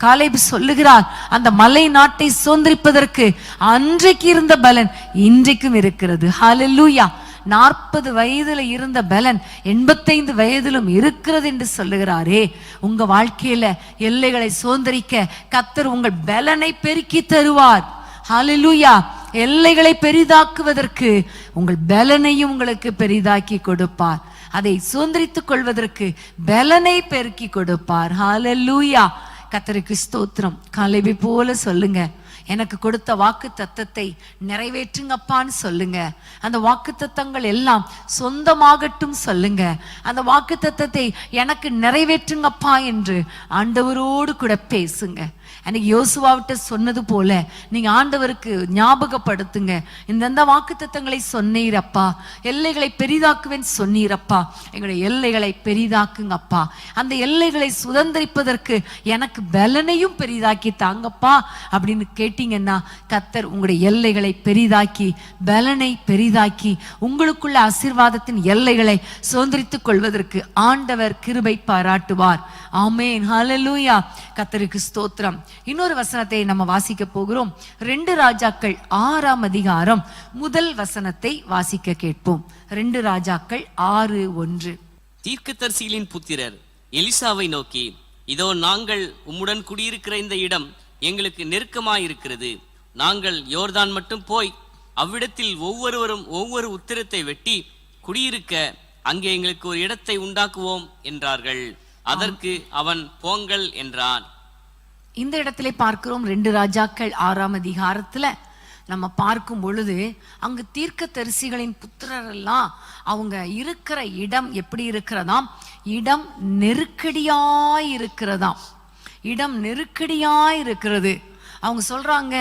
காலேப் சொல்லுகிறார், அந்த மலை நாட்டை சுதந்திரிப்பதற்கு அன்றைக்கு இருந்த பலன் இன்றைக்கும் இருக்கிறது. ஹல்லேலூயா. 40 வயதுல இருந்த பலன் 85 வயதிலும் இருக்கிறது என்று சொல்லுகிறாரே. உங்க வாழ்க்கையில எல்லைகளை சுதந்திரிக்க கர்த்தர் உங்கள் பலனை பெருக்கி தருவார். ஹல்லேலூயா. எல்லைகளை பெரிதாக்குவதற்கு உங்கள் பலனையும் உங்களுக்கு பெரிதாக்கி கொடுப்பார். அதை சுதந்திரித்துக் கொள்வதற்கு பலனை பெருக்கி கொடுப்பார். ஹல்லேலூயா. கர்த்தருக்கு ஸ்தோத்திரம். காலேபை போல சொல்லுங்க, எனக்கு கொடுத்த வாக்கு தத்தத்தை நிறைவேற்றுங்கப்பான்னு சொல்லுங்க. அந்த வாக்கு தத்தங்கள் எல்லாம் சொந்தமாகட்டும் சொல்லுங்க. அந்த வாக்கு தத்தத்தை எனக்கு நிறைவேற்றுங்கப்பா என்று ஆண்டவரோடு கூட பேசுங்க. அன்னைக்கு யோசுவாவிட்ட சொன்னது போல நீங்க ஆண்டவருக்கு ஞாபகப்படுத்துங்க, இந்த வாக்கு தத்தங்களை சொன்னீரப்பா, எல்லைகளை பெரிதாக்குவேன் சொன்னீரப்பா, எங்களுடைய எல்லைகளை பெரிதாக்குங்கப்பா, அந்த எல்லைகளை சுதந்திரிப்பதற்கு எனக்கு பலனையும் பெரிதாக்கி தாங்கப்பா அப்படின்னு கேட்டீங்கன்னா கர்த்தர் உங்களுடைய எல்லைகளை பெரிதாக்கி பலனை பெரிதாக்கி உங்களுக்குள்ள ஆசீர்வாதத்தின் எல்லைகளை சுதந்திரித்துக் கொள்வதற்கு ஆண்டவர் கிருபை பாராட்டுவார். ஆமென், ஹல்லேலூயா. கர்த்தருக்கு ஸ்தோத்திரம். இன்னொரு வசனத்தை நம்ம வாசிக்க போகிறோம். 2 ராஜாக்கள் 6ஆம் அதிகாரம் 1 வசனத்தை வாசிக்க கேட்போம். 2 ராஜாக்கள் 6:1. தீர்க்கதரிசிகளின் புத்திரர் எலிசாவை நோக்கி, இதோ நாங்கள் உம்முடன் குடியிருக்கிற இந்த இடம் எங்களுக்கு நெருக்கமாயிருக்கிறது. நாங்கள் யோர்தான் மட்டும் போய் அவ்விடத்தில் ஒவ்வொருவரும் ஒவ்வொரு உத்திரத்தை வெட்டி குடியிருக்க அங்கே எங்களுக்கு ஒரு இடத்தை உண்டாக்குவோம் என்றார்கள். அதற்கு அவன் போங்கள் என்றான். இந்த இடத்திலே பார்க்கிறோம் 2 ராஜாக்கள் 6ஆம் அதிகாரத்துல நம்ம பார்க்கும் பொழுது அங்கு தீர்க்கதரிசிகளின் புத்திரர் எல்லாம் அவங்க இருக்கிற இடம் எப்படி இருக்கிறதாம்? இடம் நெருக்கடியாய் இருக்கிறதாம். இடம் நெருக்கடியாய் இருக்கிறது. அவங்க சொல்றாங்க,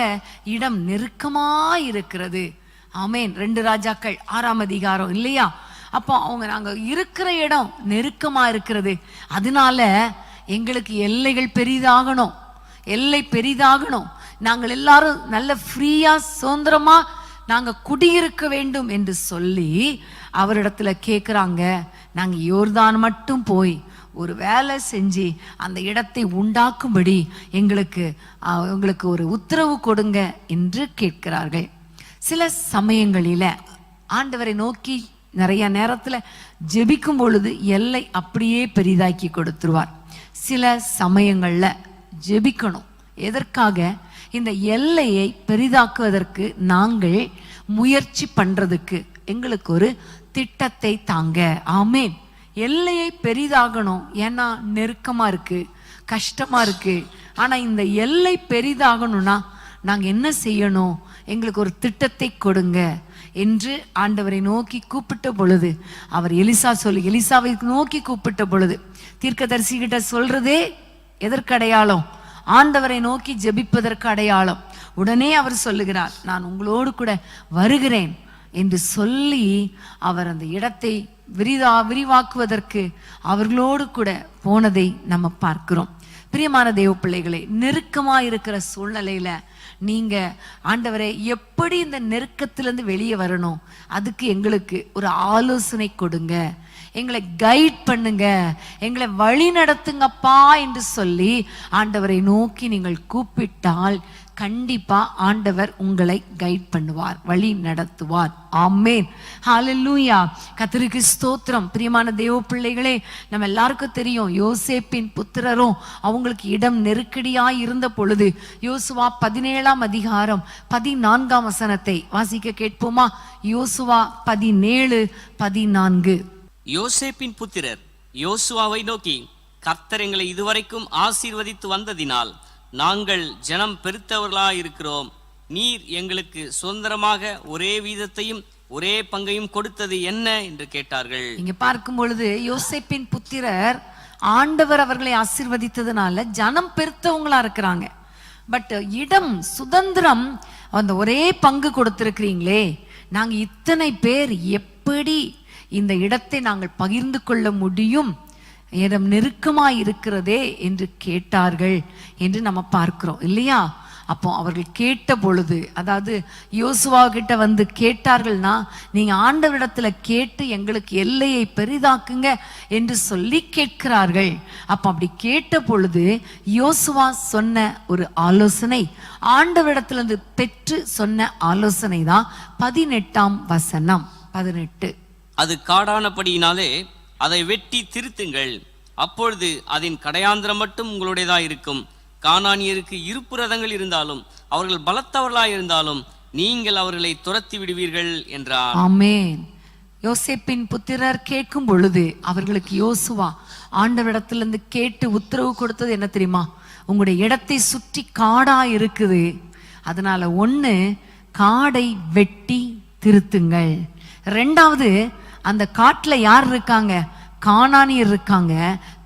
இடம் நெருக்கமாய் இருக்கிறது. ஆமென். 2 ராஜாக்கள் 6ஆம் அதிகாரம் இல்லையா? அப்போ அவங்க நாங்க இருக்கிற இடம் நெருக்கமா இருக்கிறது, அதனால எங்களுக்கு எல்லைகள் பெரிதாகணும், எல்லை பெரிதாகணும், நாங்கள் எல்லாரும் நல்ல ஃப்ரீயா சுதந்திரமா நாங்க குடியிருக்க வேண்டும் என்று சொல்லி அவரிடத்துல கேட்குறாங்க. நாங்க யோர்தான் மட்டும் போய் ஒரு வேலை செஞ்சு அந்த இடத்தை உண்டாக்கும்படி எங்களுக்கு ஒரு உத்தரவு கொடுங்க என்று கேட்கிறார்கள். சில சமயங்களில ஆண்டவரை நோக்கி நிறைய நேரத்துல ஜெபிக்கும் பொழுது எல்லை அப்படியே பெரிதாக்கி கொடுத்துருவார். சில சமயங்கள்ல ஜெபிக்கணும். எதற்காக? இந்த எல்லையை பெரிதாக்குவதற்கு நாங்கள் முயற்சி பண்றதுக்கு எங்களுக்கு ஒரு திட்டத்தை தாங்க. ஆமென். எல்லையை பெரிதாகணும். ஏன்னா நெருக்கமா இருக்கு, கஷ்டமா இருக்கு. ஆனா இந்த எல்லை பெரிதாகணும்னா நாங்க என்ன செய்யணும்? எங்களுக்கு ஒரு திட்டத்தை கொடுங்க என்று ஆண்டவரை நோக்கி கூப்பிட்ட பொழுது, அவர் எலிசாவை நோக்கி கூப்பிட்ட பொழுது, தீர்க்கதரிசி கிட்ட சொல்றதே எதற்கு அடையாளம்? ஆண்டவரை நோக்கி ஜெபிப்பதற்கு அடையாளம். உடனே அவர் சொல்லுகிறார், நான் உங்களோடு கூட வருகிறேன் என்று சொல்லி அவர் அந்த இடத்தை விரிவாக்குவதற்கு அவர்களோடு கூட போனதை நம்ம பார்க்கிறோம். பிரியமான தேவ பிள்ளைகளே, நெருக்கமா இருக்கிற சூழ்நிலையில நீங்க ஆண்டவரே எப்படி இந்த நெருக்கத்திலிருந்து வெளியே வரணும், அதுக்கு எங்களுக்கு ஒரு ஆலோசனை கொடுங்க, எங்களை கைட் பண்ணுங்க, எங்களை வழி நடத்துங்கப்பா என்று சொல்லி ஆண்டவரை நோக்கி நீங்கள் கூப்பிட்டால் கண்டிப்பா ஆண்டவர் உங்களை கைட் பண்ணுவார், வழி நடத்துவார். ஆமென். ஹல்லேலூயா. கர்த்தருக்கு ஸ்தோத்திரம். பிரியமான தேவ பிள்ளைகளே, நம்ம எல்லாருக்கும் தெரியும், யோசேப்பின் புத்திரரும் அவங்களுக்கு இடம் நெருக்கடியாய் இருந்த பொழுது யோசுவா 17ஆம் அதிகாரம் 14ஆம் வசனத்தை வாசிக்க கேட்போமா? யோசுவா 17:14. யோசேப்பின் புத்திரர் யோசுவாவை நோக்கி, கர்த்தர் எங்களை இதுவரைக்கும் ஆசீர்வதித்து வந்ததினால் நாங்கள் ஜனம் பெருத்தவர்களாயிருக்கிறோம். நீர் எங்களுக்கு சுதந்திரமாக ஒரே வீதத்தையும் ஒரே பங்கையும் கொடுத்தது என்ன என்று கேட்டார்கள். இங்க பார்க்கும் பொழுது யோசேப்பின் புத்திரர் ஆண்டவர் அவர்களை ஆசீர்வதித்ததுனால ஜனம் பெருத்தவங்களா இருக்கிறாங்க. பட் இடம் சுதந்திரம் அந்த ஒரே பங்கு கொடுத்திருக்கிறீங்களே, நாங்க இத்தனை பேர் எப்படி இந்த இடத்தை நாங்கள் பகிர்ந்து கொள்ள முடியும்? இடம் நெருக்கமாய் இருக்கிறதே என்று கேட்டார்கள் என்று நம்ம பார்க்கிறோம் இல்லையா? அப்போ அவர்கள் கேட்ட பொழுது, அதாவது யோசுவா கிட்ட வந்து கேட்டார்கள்னா, நீங்க ஆண்டவரிடத்துல கேட்டு எங்களுக்கு எல்லையை பெரிதாக்குங்க என்று சொல்லி கேட்கிறார்கள். அப்ப அப்படி கேட்ட பொழுது யோசுவா சொன்ன ஒரு ஆலோசனை, ஆண்டவரிடத்துல இருந்து பெற்று சொன்ன ஆலோசனை தான் 18ஆம் வசனம். 18. அது காடானபடியினாலே அதை வெட்டி திருத்துங்கள், அப்பொழுது அதன் கடையாந்திரம் மட்டும் உங்களுடையதா இருக்கும். கானானியருக்கு இருப்புரதங்கள் இருந்தாலும் அவர்கள் பலத்தவர்களாய் இருந்தாலும் நீங்கள் அவர்களை துரத்தி விடுவீர்கள் என்றார். ஆமென். யோசேப்பின் புத்திரர் கேட்கும் பொழுது அவர்களுக்கு யோசுவா ஆண்டவரிடத்திலிருந்து கேட்டு உத்தரவு கொடுத்தது என்ன தெரியுமா? உங்களுடைய இடத்தை சுற்றி காடா இருக்குது, அதனால ஒண்ணு காடை வெட்டி திருத்துங்கள், ரெண்டாவது அந்த காட்டுல யார் இருக்காங்க? கானானியர் இருக்காங்க,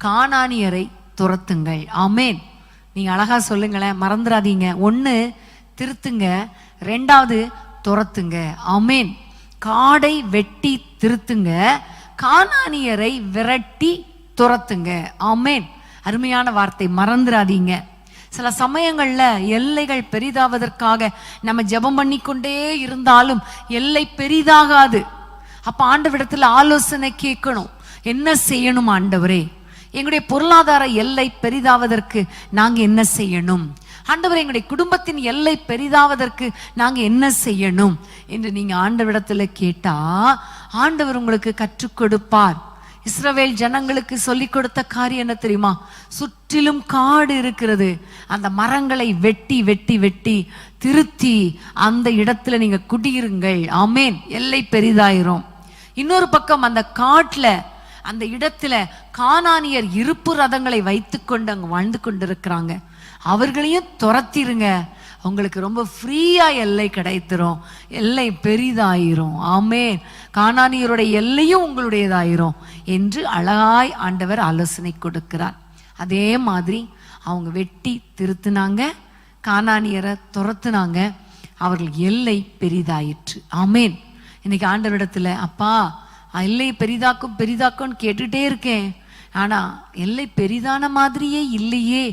கானானியரை துரத்துங்கள். ஆமென். நீங்க அழகா சொல்லுங்களேன், மறந்துடாதீங்க. ஒண்ணு திருத்துங்க, ரெண்டாவது துரத்துங்க. ஆமென். காடை வெட்டி திருத்துங்க, கானானியரை விரட்டி துரத்துங்க. ஆமென். அருமையான வார்த்தை, மறந்துடாதீங்க. சில சமயங்கள்ல எல்லைகள் பெரிதாவதற்காக நம்ம ஜெபம் பண்ணிக்கொண்டே இருந்தாலும் எல்லை பெரிதாகாது. அப்ப ஆண்டவரிடத்துல ஆலோசனை கேட்கணும். என்ன செய்யணும் ஆண்டவரே? எங்களுடைய பொருளாதார எல்லை பெரிதாவதற்கு நாங்க என்ன செய்யணும்? ஆண்டவரே, எங்களுடைய குடும்பத்தின் எல்லை பெரிதாவதற்கு நாங்க என்ன செய்யணும் என்று நீங்க ஆண்டவரிடத்துல கேட்டா ஆண்டவர் உங்களுக்கு கற்றுக் கொடுப்பார். இஸ்ரவேல் ஜனங்களுக்கு சொல்லிக் கொடுத்த காரியம் என்ன தெரியுமா? சுற்றிலும் காடு இருக்கிறது, அந்த மரங்களை வெட்டி வெட்டி வெட்டி திருத்தி அந்த இடத்துல நீங்க குடியிருங்கள். ஆமென். எல்லை பெரிதாயிரும். இன்னொரு பக்கம் அந்த காட்டுல அந்த இடத்துல கானானியர் இருப்பு ரதங்களை வைத்துக்கொண்டு அங்க வாழ்ந்து கொண்டிருக்கிறாங்க, அவர்களையும் துரத்திருங்க, உங்களுக்கு ரொம்ப ஃப்ரீயா எல்லை கிடைத்திரும், எல்லை பெரிதாயிரும். ஆமென். கானானியருடைய எல்லையும் உங்களுடையதாயிரும் என்று அழகாய் ஆண்டவர் ஆலோசனை கொடுக்கிறார். அதே மாதிரி அவங்க வெட்டி திருத்துனாங்க, கானானியரை துரத்துனாங்க, அவர்கள் எல்லை பெரிதாயிற்று. ஆமென். இன்னைக்கு ஆண்டவரிடத்துல, அப்பா எல்லை பெரிதாக்கும் பெரிதாக்கும்னு கேட்டுட்டே இருக்கேன், ஆனா எல்லை பெரிதான மாதிரியே இல்லையே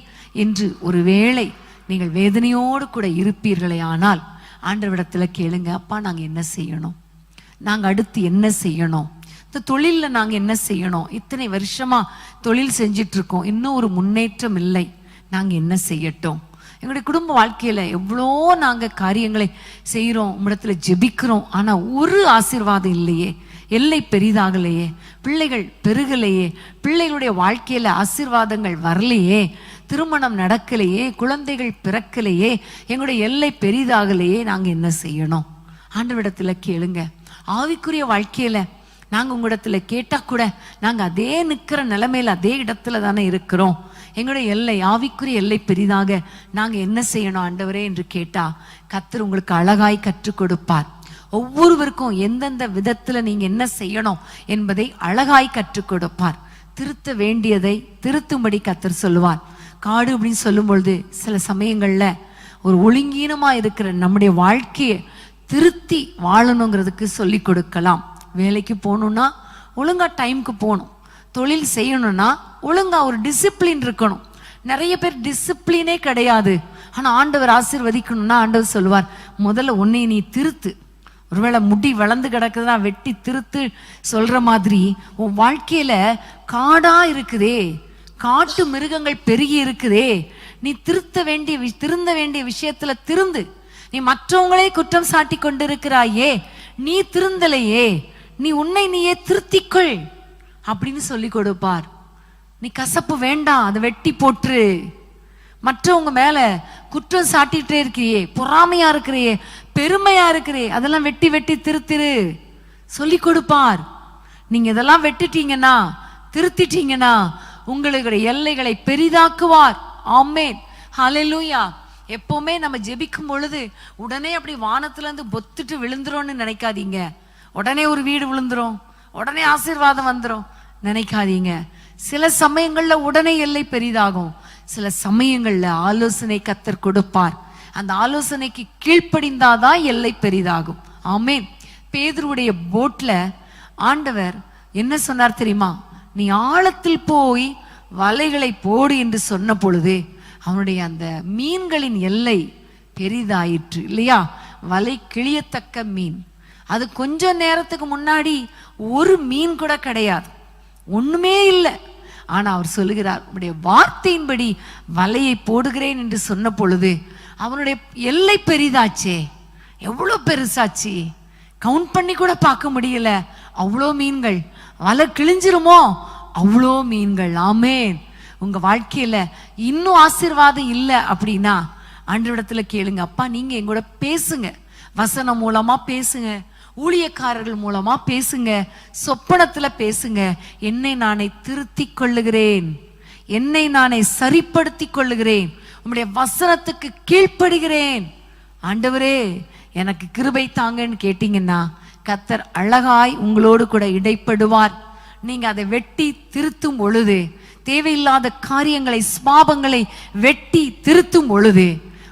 என்று ஒருவேளை நீங்கள் வேதனையோடு கூட இருப்பீர்களே, ஆனால் ஆண்டவரிடத்துல கேளுங்க, அப்பா நாங்க என்ன செய்யணும், நாங்க அடுத்து என்ன செய்யணும், இந்த தொழில்ல நாங்க என்ன செய்யணும், இத்தனை வருஷமா தொழில் செஞ்சிட்டு இருக்கோம், இன்னும் ஒரு முன்னேற்றம் இல்லை, நாங்க என்ன செய்யட்டும், எங்களுடைய குடும்ப வாழ்க்கையில எவ்வளோ நாங்க காரியங்களை செய்யறோம், உம்மிடத்துல ஜெபிக்கிறோம், ஆனா ஒரு ஆசீர்வாதம் இல்லையே, எல்லை பெரிதாகலையே, பிள்ளைகள் பெருகலையே, பிள்ளைகளுடைய வாழ்க்கையில ஆசீர்வாதங்கள் வரலையே, திருமணம் நடக்கலையே, குழந்தைகள் பிறக்கலையே, எங்களுடைய எல்லை பெரிதாகலையே, நாங்க என்ன செய்யணும்? ஆண்டவரிடத்துல கேளுங்க. ஆவிக்குரிய வாழ்க்கையில நாங்க உங்களிடத்துல கேட்டா கூட நாங்க அதே நிக்கிற நிலைமையில அதே இடத்துல தானே இருக்கிறோம். எங்களுடைய எல்லை, ஆவிக்குரிய எல்லை பெரிதாக நாங்க என்ன செய்யணும் ஆண்டவரே என்று கேட்டா கர்த்தர் உங்களுக்கு அழகாய் கற்றுக் கொடுப்பார். ஒவ்வொருவருக்கும் எந்தெந்த விதத்துல நீங்க என்ன செய்யணும் என்பதை அழகாய் கற்றுக் கொடுப்பார். திருத்த வேண்டியதை திருத்தும்படி கர்த்தர் சொல்லுவார். காடு அப்படின்னு சொல்லும் பொழுது சில சமயங்கள்ல ஒரு ஒழுங்கீனமா இருக்கிற நம்முடைய வாழ்க்கையை திருத்தி வாழணுங்கிறதுக்கு சொல்லி கொடுக்கலாம். வேலைக்கு போகணும்னா ஒழுங்கா டைமுக்கு போகணும். தொழில் செய்யணும்னா ஒழுங்கா ஒரு டிசிப்ளின் இருக்கணும். நிறைய பேர் டிசிப்ளினே கிடையாது. ஆனா ஆண்டவர் ஆசீர்வதிக்கணும்னா ஆண்டவர் சொல்லுவார், முதல்ல உன்னை நீ திருத்து. ஒருவேளை முடி வளர்ந்து கிடக்குதுன்னா வெட்டி திருத்து சொல்ற மாதிரி உன் வாழ்க்கையில காடா இருக்குதே, காட்டு மிருகங்கள் பெருகி இருக்குதே, நீ திருந்த வேண்டிய விஷயத்துல திருந்து. நீ மற்றவங்களே குற்றம் சாட்டி கொண்டிருக்கிறாயே, நீ திருந்தலையே, நீ உன்னை நீயே திருத்திக்கொள் அப்படின்னு சொல்லி கொடுப்பார். நீ கசப்பு வேண்டாம், அதை வெட்டி போட்டுரு. மற்றவங்க மேல குற்றம் சாட்டிட்டே இருக்கிறியே, பொறாமையா இருக்கிறியே, பெருமையா இருக்கிறே, அதெல்லாம் வெட்டி வெட்டி திருத்திரு சொல்லி கொடுப்பார். நீங்க இதெல்லாம் வெட்டிட்டீங்கன்னா, திருத்திட்டீங்கன்னா உங்களுடைய எல்லைகளை பெரிதாக்குவார். ஆமென், ஹல்லேலூயா. எப்பவுமே நம்ம ஜெபிக்கும் பொழுது உடனே அப்படி வானத்துல இருந்து பொத்துட்டு விழுந்துரும்னு நினைக்காதீங்க. உடனே ஒரு வீடு விழுந்துரும், உடனே ஆசீர்வாதம் வந்துரும் நினைக்காதீங்க. சில சமயங்கள்ல உடனே எல்லை பெரிதாகும், சில சமயங்கள்ல ஆலோசனை கர்த்தர் கொடுப்பார். அந்த ஆலோசனைக்கு கீழ்ப்படிந்தாதான் எல்லை பெரிதாகும். ஆமென். பேதுருவுடைய போட்ல ஆண்டவர் என்ன சொன்னார் தெரியுமா? நீ ஆழத்தில் போய் வலைகளை போடு என்று சொன்ன பொழுது அவனுடைய அந்த மீன்களின் எல்லை பெரிதாயிற்று இல்லையா? வலை கிழியத்தக்க மீன். அது கொஞ்ச நேரத்துக்கு முன்னாடி ஒரு மீன் கூட கிடையாது, ஒண்ணுமே இல்லை. ஆனா அவர் சொல்லுகிறார், உடைய வார்த்தையின்படி வலையை போடுகிறேன் என்று சொன்ன பொழுது அவனுடைய எல்லை பெரிதாச்சே. எவ்வளவு பெருசாச்சு, கவுண்ட் பண்ணி கூட பார்க்க முடியல. அவ்வளோ மீன்கள். வலை கிழிஞ்சிருமோ அவ்வளோ மீன்கள். ஆமென். உங்க வாழ்க்கையில இன்னும் ஆசீர்வாதம் இல்லை அப்படின்னா ஆண்டவரிடத்துல கேளுங்க. அப்பா, நீங்க எங்கூட பேசுங்க, வசனம் மூலமா பேசுங்க, ஊழியக்காரர்கள் மூலமா பேசுங்க, சொப்பனத்துல பேசுங்க. என்னை நானே திருத்தி கொள்ளுகிறேன், என்னை நானே சரிப்படுத்தி கொள்ளுகிறேன், உம்முடைய வசனத்துக்கு கீழ்ப்படுகிறேன். ஆண்டவரே எனக்கு கிருபை தாங்கன்னு கேட்டீங்கன்னா கர்த்தர் அழகாய் உங்களோடு கூட இடைப்படுவார். நீங்க அதை வெட்டி திருத்தும் பொழுது, தேவையில்லாத காரியங்களை, ஸ்பாபங்களை வெட்டி திருத்தும் பொழுது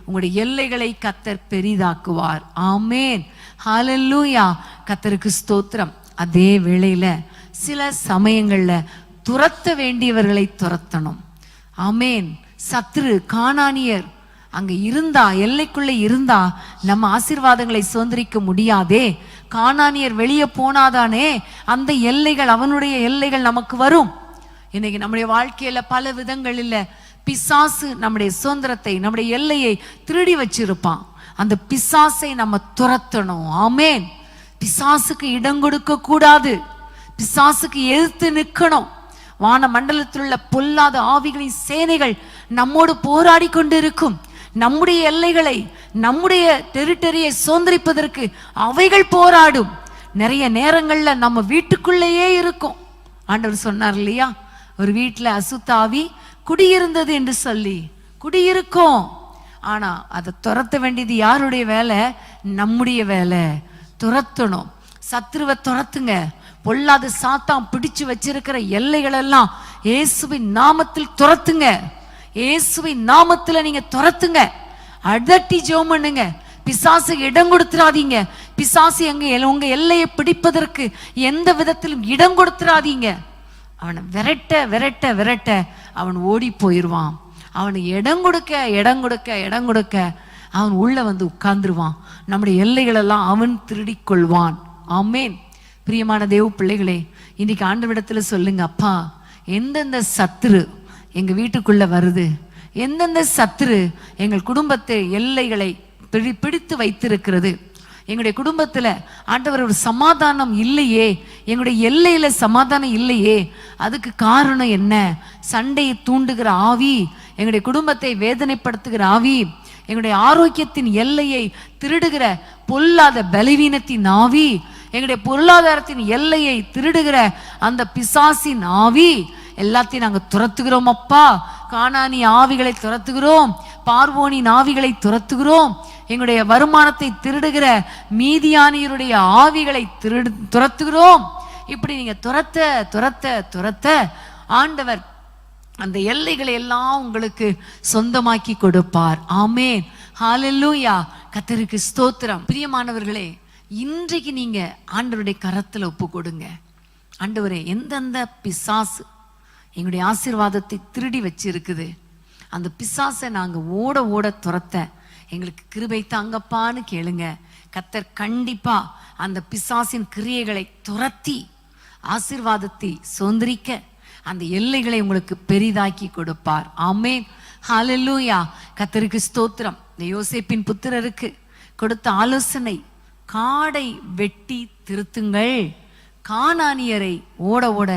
உங்களுடைய எல்லைகளை கர்த்தர் பெரிதாக்குவார். ஆமென், ஹல்லேலூயா. கர்த்தருக்கு ஸ்தோத்திரம். அதே வேளையில சில சமயங்கள்ல துரத்த வேண்டியவர்களை துரத்தணும். ஆமென். சத்ரு கானானியர் அங்க இருந்தா, எல்லைக்குள்ள இருந்தா நம்ம ஆசீர்வாதங்களை சுதந்திரிக்க முடியாதே. கானானியர் வெளியே போனாதானே அந்த எல்லைகள், அவனுடைய எல்லைகள் நமக்கு வரும். இன்னைக்கு நம்முடைய வாழ்க்கையில பல விதங்களில் பிசாசு நம்முடைய சுதந்திரத்தை, நம்முடைய எல்லையை திருடி வச்சிருப்பான். அந்த பிசாசை நம்ம துரத்தணும். ஆமென். பிசாசுக்கு இடம் கொடுக்க கூடாது, பிசாசுக்கு எதிர்த்து நிற்கணும். வான மண்டலத்தில் உள்ள பொல்லாத ஆவிகளின் சேனைகள் நம்மோடு போராடி கொண்டிருக்கும். நம்முடைய எல்லைகளை, நம்முடைய டெரிட்டரியை சுதந்திரிப்பதற்கு அவைகள் போராடும். நிறைய நேரங்கள்ல நம்ம வீட்டுக்குள்ளேயே இருக்கும். ஆண்டவர் சொன்னார் இல்லையா, ஒரு வீட்டுல அசுத்த ஆவி குடியிருந்தது என்று சொல்லி. குடியிருக்கும், ஆனா அதை துரத்த வேண்டியது யாருடைய வேலை? நம்முடைய வேலை. துரத்தணும். சத்ருவை துரத்துங்க. பொல்லாத சாத்தான் பிடிச்சு வச்சிருக்கிற எல்லைகள் எல்லாம் இயேசுவின் நாமத்தில் துரத்துங்க. இயேசுவின் நாமத்துல நீங்க துரத்துங்க. அதட்டி ஜெபம் பண்ணுங்க. பிசாசு இடம் கொடுத்துறாதீங்க. பிசாசு உங்க எல்லையை பிடிப்பதற்கு எந்த விதத்திலும் இடம் கொடுத்துறாதீங்க. அவனை விரட்ட விரட்ட விரட்ட அவன் ஓடி போயிடுவான். அவனுக்கு இடம் கொடுக்க இடம் கொடுக்க இடம் கொடுக்க அவன் உள்ள வந்து உட்கார்ந்துருவான். நம்முடைய எல்லைகள் எல்லாம் அவன் திருடிக் கொள்வான். ஆமென். பிரியமான தேவ பிள்ளைகளே, இன்னைக்கு ஆண்டவரிடத்துல சொல்லுங்க, அப்பா, எந்தெந்த சத்துரு எங்க வீட்டுக்குள்ள வருது, எந்தெந்த சத்துரு எங்கள் குடும்பத்தை எல்லைகளை பிடித்து வைத்திருக்கிறது, எங்களுடைய குடும்பத்துல ஆண்டவர் ஒரு சமாதானம் இல்லையே, எங்களுடைய எல்லையில சமாதானம் இல்லையே, அதுக்கு காரணம் என்ன? சண்டையை தூண்டுகிற ஆவி எங்களுடைய குடும்பத்தை வேதனைப்படுத்துகிற ஆவி, எங்களுடைய ஆரோக்கியத்தின் எல்லையை திருடுகிற பொல்லாத பலவீனத்தின் ஆவி, எங்களுடைய பொருளாதாரத்தின் எல்லையை திருடுகிற அந்த பிசாசின் ஆவி எல்லாத்தையும் நாங்க துரத்துகிறோம் அப்பா. கானானி ஆவிகளை துரத்துகிறோம், பார்வோனின் ஆவிகளை துரத்துகிறோம், எங்களுடைய வருமானத்தை திருடுகிற மீதியானியருடைய ஆவிகளை துரத்துகிறோம். இப்படி நீங்க துரத்த துரத்த துரத்த ஆண்டவர் அந்த எல்லைகளை எல்லாம் உங்களுக்கு சொந்தமாக்கி கொடுப்பார். ஆமென், ஹல்லேலூயா. கர்த்தருக்கு ஸ்தோத்திரம். பிரியமானவர்களே, இன்றைக்கு நீங்க ஆண்டவருடைய கரத்துல ஒப்பு கொடுங்க. ஆண்டவரே, எந்தெந்த பிசாசு எங்களுடைய ஆசீர்வாதத்தை திருடி வச்சிருக்குது, அந்த பிசாசை நாங்க ஓட ஓட துரத்த எங்களுக்கு கிருபை தாங்கப்பான்னு கேளுங்க. கர்த்தர் கண்டிப்பா அந்த பிசாசின் கிரியைகளை துரத்தி ஆசீர்வாதத்தை சுதந்திரிக்க அந்த எல்லைகளை உங்களுக்கு பெரிதாக்கி கொடுப்பார். ஆமென், ஹல்லேலூயா. கர்த்தருக்கு ஸ்தோத்திரம். இந்த யோசேப்பின் புத்திரருக்கு கொடுத்த ஆலோசனை, காடை வெட்டி திருத்துங்கள், கானானியரை ஓட ஓட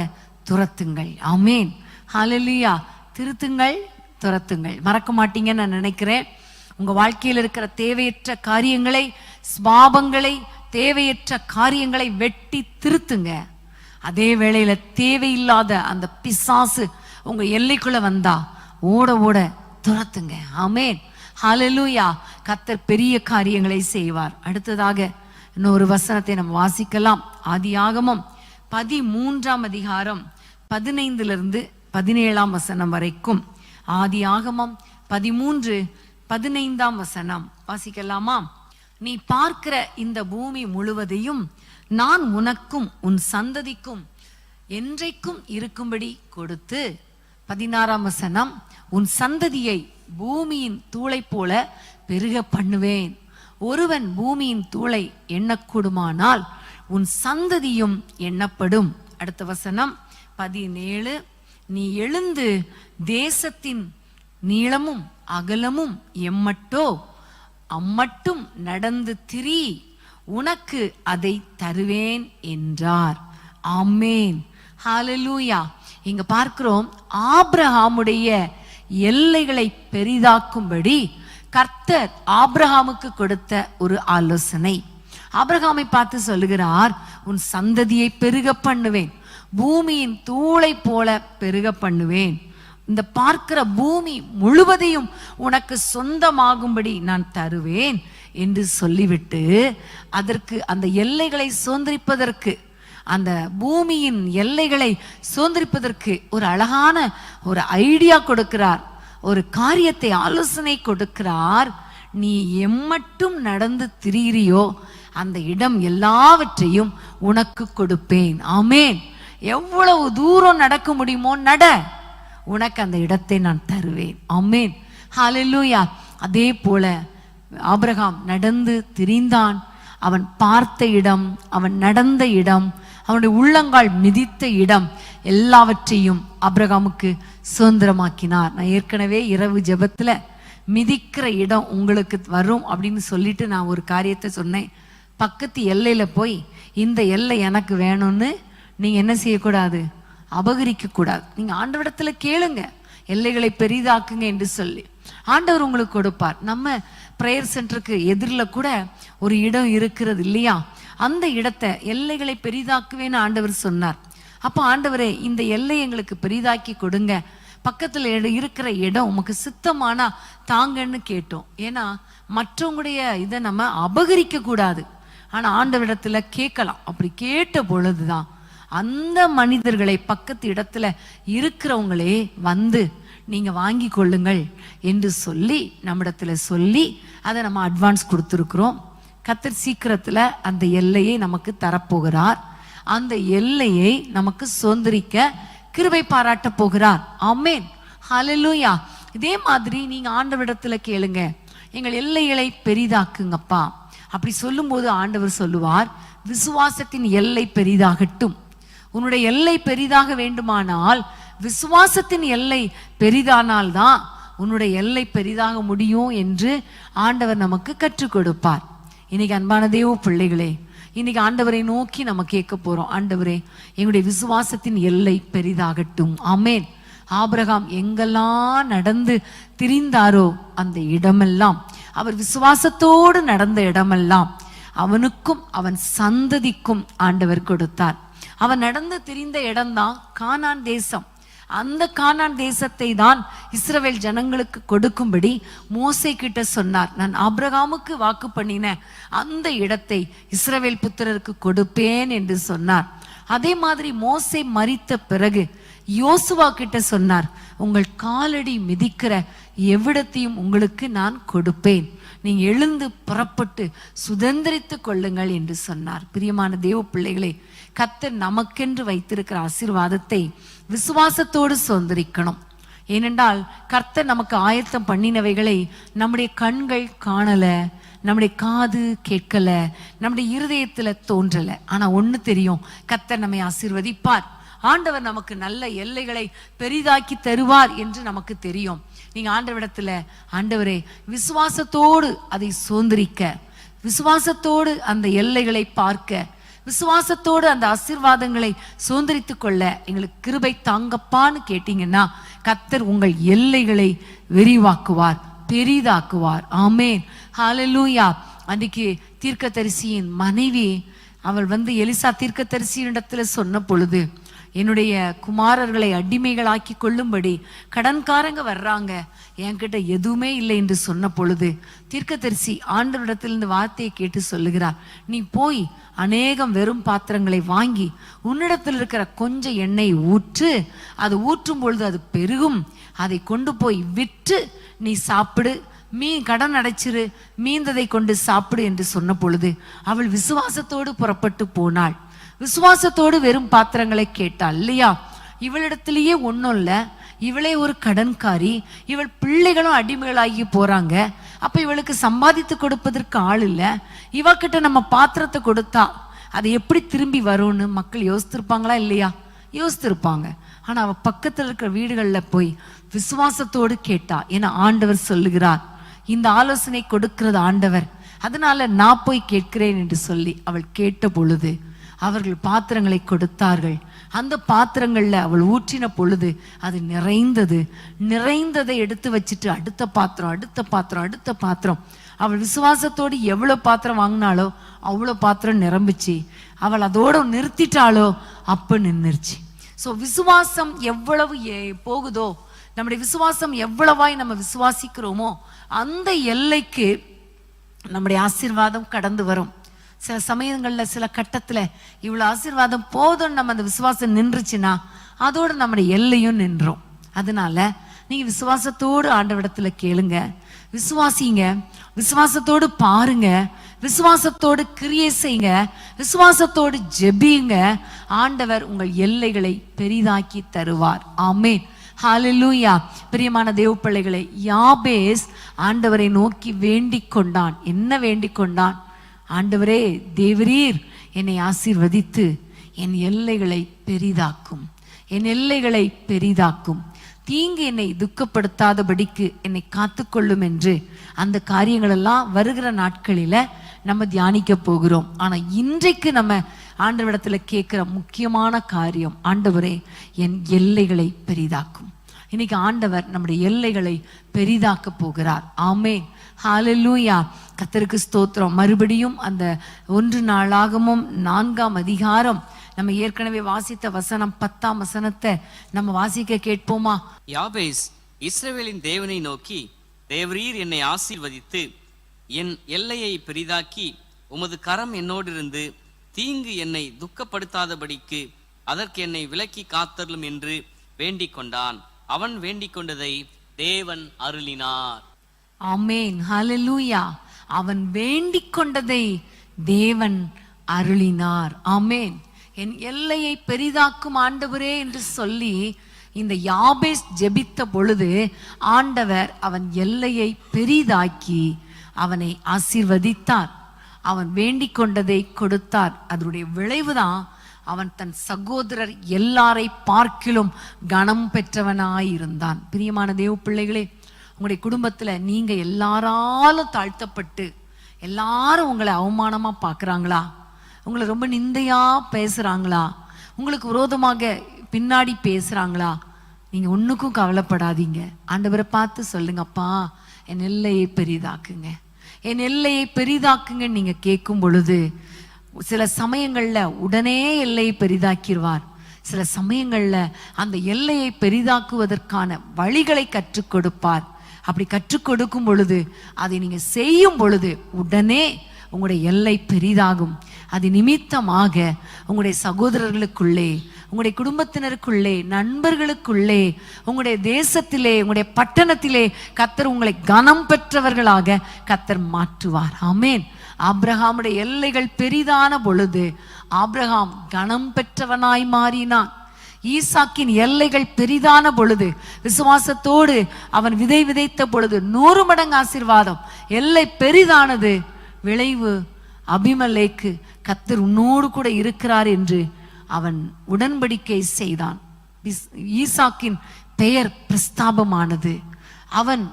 துரத்துங்கள். ஆமென், ஹல்லேலூயா. திருத்துங்கள், துரத்துங்கள். மறக்க மாட்டீங்கன்னு நான் நினைக்கிறேன். உங்க வாழ்க்கையில் இருக்கிற தேவையற்ற காரியங்களை, ஸ்பாபங்களை, தேவையற்ற காரியங்களை வெட்டி திருத்துங்க. அதே வேளையில தேவையில்லாத அந்த பிசாசு உங்க எல்லைக்குள்ள வந்தா ஓட ஓட துரத்துங்க. ஆமென், ஹல்லேலூயா. கர்த்தர் பெரிய காரியங்களை செய்வார். அடுத்ததாக இன்னொரு வசனத்தை நம்ம வாசிக்கலாம். ஆதியாகமம் 13ஆம் அதிகாரம் 15 17 வசனம் வரைக்கும். ஆதியாகமம் 13:15 வாசிக்கலாமா? நீ பார்க்கிற இந்த பூமி முழுவதையும் நான் உனக்கும் உன் சந்ததிக்கும் என்றைக்கும் இருக்கும்படி கொடுத்து, 16ஆம் வசனம், உன் சந்ததியை பூமியின் தூளை போல பெருக பண்ணுவேன். ஒருவன் பூமியின் தூளை எண்ணக்கூடுமானால் உன் சந்ததியும் எண்ணப்படும். அடுத்த வசனம் 17, நீ எழுந்து தேசத்தின் நீளமும் அகலமும் எம்மட்டோ அம்மட்டும் நடந்து திரி, உனக்கு அதை தருவேன் என்றார். ஆமென், ஹல்லேலூயா. இங்க பார்க்கிறோம், ஆபிரகாமுடைய எல்லைகளை பெரிதாக்கும்படி கர்த்தர் ஆபிரகாமுக்கு கொடுத்த ஒரு ஆலோசனை. ஆபிரகாமை பார்த்து சொல்லுகிறார், உன் சந்ததியை பெருக பண்ணுவேன், பூமியின் தூளை போல பெருக பண்ணுவேன், இந்த பார்க்கிற பூமி முழுவதையும் உனக்கு சொந்தமாகும்படி நான் தருவேன் என்று சொல்லிவிட்டு, அதற்கு அந்த எல்லைகளை சுதந்திரிப்பதற்கு, அந்த பூமியின் எல்லைகளை சுதந்திரிப்பதற்கு ஒரு அழகான ஒரு ஐடியா கொடுக்கிறார், ஒரு காரியத்தை ஆலோசனை கொடுக்கிறார். நீ எம்மட்டும் நடந்து திரிகிறியோ அந்த இடம் எல்லாவற்றையும் உனக்கு கொடுப்பேன். ஆமென். எவ்வளவு தூரம் நடக்க முடியுமோ நட, உனக்கு அந்த இடத்தை நான் தருவேன். ஆமென், ஹல்லேலூயா. அதே போல ஆபிரகாம் நடந்து திரிந்தான். அவன் பார்த்த இடம், அவன் நடந்த இடம், அவனுடைய உள்ளங்கால் மிதித்த இடம் எல்லாவற்றையும் ஆபிரகாமுக்கு சுதந்திரமாக்கினார். நான் ஏற்கனவே இரவு ஜெபத்துல மிதிக்கிற இடம் உங்களுக்கு வரும் அப்படின்னு சொல்லிட்டு நான் ஒரு காரியத்தை சொன்னேன். பக்கத்து எல்லையில போய் இந்த எல்லை எனக்கு வேணும்னு நீங்க என்ன செய்யக்கூடாது, அபகரிக்க கூடாது. நீங்க ஆண்டவரிடத்துல கேளுங்க, எல்லைகளை பெரிதாக்குங்க என்று சொல்லி ஆண்டவர் உங்களுக்கு கொடுப்பார். நம்ம பிரேயர் சென்டருக்கு எதிரில் கூட ஒரு இடம் இருக்கிறது இல்லையா, அந்த இடத்தை எல்லைகளை பெரிதாக்குவேன்னு ஆண்டவர் சொன்னார். அப்போ ஆண்டவரே இந்த எல்லை எங்களுக்கு பெரிதாக்கி கொடுங்க, பக்கத்துல இருக்கிற இடம் உமக்கு சித்தமானா தாங்கன்னு கேட்டோம். ஏன்னா மற்றவங்களுடைய இதை நம்ம அபகரிக்க கூடாது, ஆனா ஆண்டவரிடத்துல கேட்கலாம். அப்படி கேட்ட பொழுதுதான் அந்த மனிதர்களை பக்கத்து இடத்துல இருக்கிறவங்களே வந்து நீங்க வாங்கி கொள்ளுங்கள் என்று சொல்லி நம்மிடத்துல சொல்லி அதை நம்ம அட்வான்ஸ் கொடுத்துருக்குறோம். கர்த்தர் சீக்கிரத்துல அந்த எல்லையை நமக்கு தரப்போகிறார். அந்த எல்லையை நமக்கு சுதந்திரிக்க கிருபை பாராட்ட போகிறார். ஆமென், ஹல்லேலூயா. இதே மாதிரி நீங்க ஆண்டவரிடத்துல கேளுங்க, எங்கள் எல்லைகளை பெரிதாக்குங்கப்பா. அப்படி சொல்லும்போது ஆண்டவர் சொல்லுவார், விசுவாசத்தின் எல்லை பெரிதாகட்டும். உன்னுடைய எல்லை பெரிதாக வேண்டுமானால் விசுவாசத்தின் எல்லை பெரிதானால்தான் உன்னுடைய எல்லை பெரிதாக முடியும் என்று ஆண்டவர் நமக்கு கற்றுக் கொடுப்பார். இன்னைக்கு அன்பான தேவ பிள்ளைகளே, இன்னைக்கு ஆண்டவரை நோக்கி நம்ம கேட்க போறோம், ஆண்டவரே எங்களுடைய விசுவாசத்தின் எல்லை பெரிதாகட்டும். ஆமென், ஆபிரகாம் எங்கெல்லாம் நடந்து திரிந்தாரோ அந்த இடமெல்லாம், அவர் விசுவாசத்தோடு நடந்த இடமெல்லாம் அவனுக்கும் அவன் சந்ததிக்கும் ஆண்டவர் கொடுத்தார். அவன் நடந்து திரிந்த இடம்தான் கானான் தேசம். அந்த கானான் தேசத்தை தான் இஸ்ரவேல் ஜனங்களுக்கு கொடுக்கும்படி மோசே கிட்ட சொன்னார். நான் ஆபிரகாமுக்கு வாக்கு பண்ணின அந்த இடத்தை இஸ்ரவேல் புத்திரருக்கு கொடுப்பேன் என்று சொன்னார். அதே மாதிரி மோசே மரித்த பிறகு யோசுவா கிட்ட சொன்னார், உங்கள் காலடி மிதிக்கிற எவ்விடத்தையும் உங்களுக்கு நான் கொடுப்பேன், நீங்க எழுந்து புறப்பட்டு சுதந்திரித்து கொள்ளுங்கள் என்று சொன்னார். பிரியமான தேவ பிள்ளைகளே, கர்த்தர் நமக்கென்று வைத்திருக்கிற ஆசீர்வாதத்தை விசுவாசத்தோடு சுதந்திரிக்கணும். ஏனென்றால் கர்த்தர் நமக்கு ஆயத்தம் பண்ணினவைகளை நம்முடைய கண்கள் காணல, நம்முடைய காது கேட்கல, நம்முடைய இருதயத்துல தோன்றல. ஆனா ஒண்ணு தெரியும், கர்த்தர் நம்மை ஆசீர்வதிப்பார். ஆண்டவர் நமக்கு நல்ல எல்லைகளை பெரிதாக்கி தருவார் என்று நமக்கு தெரியும். நீங்க ஆண்டவரிடத்துல, ஆண்டவரே விசுவாசத்தோடு அதை சுதந்திரிக்க, விசுவாசத்தோடு அந்த எல்லைகளை பார்க்க, விசுவாசத்தோடு அந்த ஆசீர்வாதங்களை சுதந்திரித்துக் கொள்ள எங்களுக்கு கிருபை தாங்கப்பான்னு கேட்டீங்கன்னா கர்த்தர் உங்கள் எல்லைகளை விரிவாக்குவார், பெரிதாக்குவார். ஆமேன், ஹல்லேலூயா. அன்றைக்கு தீர்க்கதரிசியின் மனைவி அவள் எலிசா தீர்க்கதரிசியினிடத்துல சொன்ன பொழுது, என்னுடைய குமாரர்களை அடிமைகளாக்கி கொள்ளும்படி கடன்காரங்க வர்றாங்க, என்கிட்ட எதுவுமே இல்லை என்று சொன்ன பொழுது தீர்க்கதரிசி ஆண்டவரிடத்திலிருந்து வார்த்தையை கேட்டு சொல்லுகிறார், நீ போய் அநேகம் வெறும் பாத்திரங்களை வாங்கி உன்னிடத்தில் இருக்கிற கொஞ்சம் எண்ணெய் ஊற்று, அது ஊற்றும் பொழுது அது பெருகும், அதை கொண்டு போய் விற்று நீ சாப்பிடு, கடன் அடைச்சிரு, மீந்ததை கொண்டு சாப்பிடு என்று சொன்ன பொழுது அவள் விசுவாசத்தோடு புறப்பட்டு போனாள். விசுவாசத்தோடு வெறும் பாத்திரங்களை கேட்டாள் இல்லையா? இவளிடத்திலேயே ஒன்றும் இல்லை, இவளே ஒரு கடன்காரி, இவள் பிள்ளைகளும் அடிமைகளாகி போறாங்க. அப்ப இவளுக்கு சம்பாதித்து கொடுப்பதற்கு ஆள் இல்லை. இவகிட்ட நம்ம பாத்திரத்தை கொடுத்தா அது எப்படி திரும்பி வரும்னு மக்கள் யோசித்திருப்பாங்களா இல்லையா? யோசித்திருப்பாங்க. ஆனா அவ பக்கத்துல இருக்கிற வீடுகள்ல போய் விசுவாசத்தோடு கேட்டா. ஏன்னா ஆண்டவர் சொல்லுகிறார், இந்த ஆலோசனை கொடுக்கிறது ஆண்டவர், அதனால நான் போய் கேட்கிறேன் என்று சொல்லி அவள் கேட்ட பொழுது அவர்கள் பாத்திரங்களை கொடுத்தார்கள். அந்த பாத்திரங்கள்ல அவள் ஊற்றின பொழுது அது நிறைந்தது. நிறைந்ததை எடுத்து வச்சுட்டு அடுத்த பாத்திரம், அடுத்த பாத்திரம், அடுத்த பாத்திரம். அவள் விசுவாசத்தோடு எவ்வளவு பாத்திரம் வாங்கினாலோ அவ்வளோ பாத்திரம் நிரம்பிச்சு. அவள் அதோட நிறுத்திட்டாளோ அப்ப நின்றுச்சு. ஸோ விசுவாசம் எவ்வளவு போகுதோ, நம்முடைய விசுவாசம் எவ்வளவாய் நம்ம விசுவாசிக்கிறோமோ அந்த எல்லைக்கு நம்முடைய ஆசீர்வாதம் கடந்து வரும். சில சமயங்கள்ல சில கட்டத்துல இவ்வளவு ஆசீர்வாதம் போதும் நம்ம அந்த விசுவாசம் நின்றுச்சுன்னா அதோட நம்முடைய எல்லையும் நின்றோம். அதனால நீங்க விசுவாசத்தோடு ஆண்டவரிடத்துல கேளுங்க, விசுவாசிங்க, விசுவாசத்தோடு பாருங்க, விசுவாசத்தோடு கிரியை செய்யுங்க, விசுவாசத்தோடு ஜெபியுங்க. ஆண்டவர் உங்கள் எல்லைகளை பெரிதாக்கி தருவார். ஆமேன், ஹல்லேலூயா. பிரியமான தேவ பிள்ளைகளை, யாபேஸ் ஆண்டவரை நோக்கி வேண்டிக் கொண்டான். என்ன வேண்டிக் கொண்டான்? ஆண்டவரே, தேவரீர் என்னை ஆசீர்வதித்து என் எல்லைகளை பெரிதாக்கும், என் எல்லைகளை பெரிதாக்கும், தீங்கு என்னை துக்கப்படுத்தாதபடிக்கு என்னை காத்துக்கொள்ளும் என்று அந்த காரியங்கள் எல்லாம் வருகிற நாட்களில நம்ம தியானிக்க போகிறோம். ஆனா இன்றைக்கு நம்ம ஆண்டவரிடத்துல கேட்கிற முக்கியமான காரியம், ஆண்டவரே என் எல்லைகளை பெரிதாக்கும். இன்னைக்கு ஆண்டவர் நம்முடைய எல்லைகளை பெரிதாக்க போகிறார். ஆமேன், ஹல்லேலூயா. கர்த்தருக்கு ஸ்தோத்திரம். மறுபடியும் அந்த 1 நாளாகமம் 4ஆம் அதிகாரம் நம்ம ஏற்கனவே வாசித்த வசனம் 10ஆம் வசனத்தை நம்ம வாசிக்க கேட்போமா? யாபேஸ் இஸ்ரவேலின் தேவனை நோக்கி, தேவரீர் என்னை ஆசீர்வதித்து என் எல்லையை பெரிதாக்கி உமது கரம் என்னோடு இருந்து தீங்கு என்னை துக்கப்படுத்தாதபடிக்கு அதற்கு என்னை விலக்கி காத்தருளும் என்று வேண்டிக் கொண்டான். அவன் வேண்டிக் கொண்டதை தேவன் அருளினார். ஆமேன், ஹல்லேலூயா. அவன் வேண்டிக் கொண்டதை தேவன் அருளினார். ஆமேன். என் எல்லையை பெரிதாக்கும் ஆண்டவரே என்று சொல்லி இந்த யாபேஸ் ஜெபித்த பொழுது ஆண்டவர் அவன் எல்லையை பெரிதாக்கி அவனை ஆசீர்வதித்தார். அவன் வேண்டிக் கொண்டதை கொடுத்தார். அதனுடைய விளைவுதான் அவன் தன் சகோதரர் எல்லாரை பார்க்கிலும் கனம் பெற்றவனாயிருந்தான். பிரியமான தேவ பிள்ளைகளே, உங்களுடைய குடும்பத்துல நீங்க எல்லாராலும் தாழ்த்தப்பட்டு எல்லாரும் உங்களை அவமானமா பார்க்கறாங்களா? உங்களை ரொம்ப நிந்தையா பேசுறாங்களா? உங்களுக்கு விரோதமாக பின்னாடி பேசுறாங்களா? நீங்க ஒண்ணுக்கும் கவலைப்படாதீங்க. ஆண்டவரை பார்த்து சொல்லுங்க, அப்பா என் எல்லையை பெரிதாக்குங்க, என் எல்லையை பெரிதாக்குங்கன்னு நீங்க கேட்கும் பொழுது சில சமயங்கள்ல உடனே எல்லையை பெரிதாக்கிடுவார். சில சமயங்கள்ல அந்த எல்லையை பெரிதாக்குவதற்கான வழிகளை கற்றுக் கொடுப்பார். அப்படி கற்றுக் கொடுக்கும் பொழுது அதை நீங்க செய்யும் பொழுது உடனே உங்களுடைய எல்லை பெரிதாகும். அது நிமித்தமாக உங்களுடைய சகோதரர்களுக்குள்ளே, உங்களுடைய குடும்பத்தினருக்குள்ளே, நண்பர்களுக்குள்ளே, உங்களுடைய தேசத்திலே, உங்களுடைய பட்டணத்திலே கர்த்தர் உங்களை கனம் பெற்றவர்களாக கர்த்தர் மாற்றுவார். ஆமென். ஆபிரகாமுடைய எல்லைகள் பெரிதான பொழுது ஆபிரகாம் கனம் பெற்றவனாய் மாறினான். ஈசாக்கின் எல்லைகள் பெரிதான பொழுது, விசுவாசத்தோடு அவன் விதை விதைத்த பொழுது 100 மடங்கு ஆசீர்வாதம். எல்லை பெரிதானது. விளைவு அபிமெலேக்கு கர்த்தர் உன்னோடு கூட இருக்கிறார் என்று அவன் உடன்படிக்கை செய்தான். ஈசாக்கின் பெயர் பிரஸ்தாபமானது. அவன்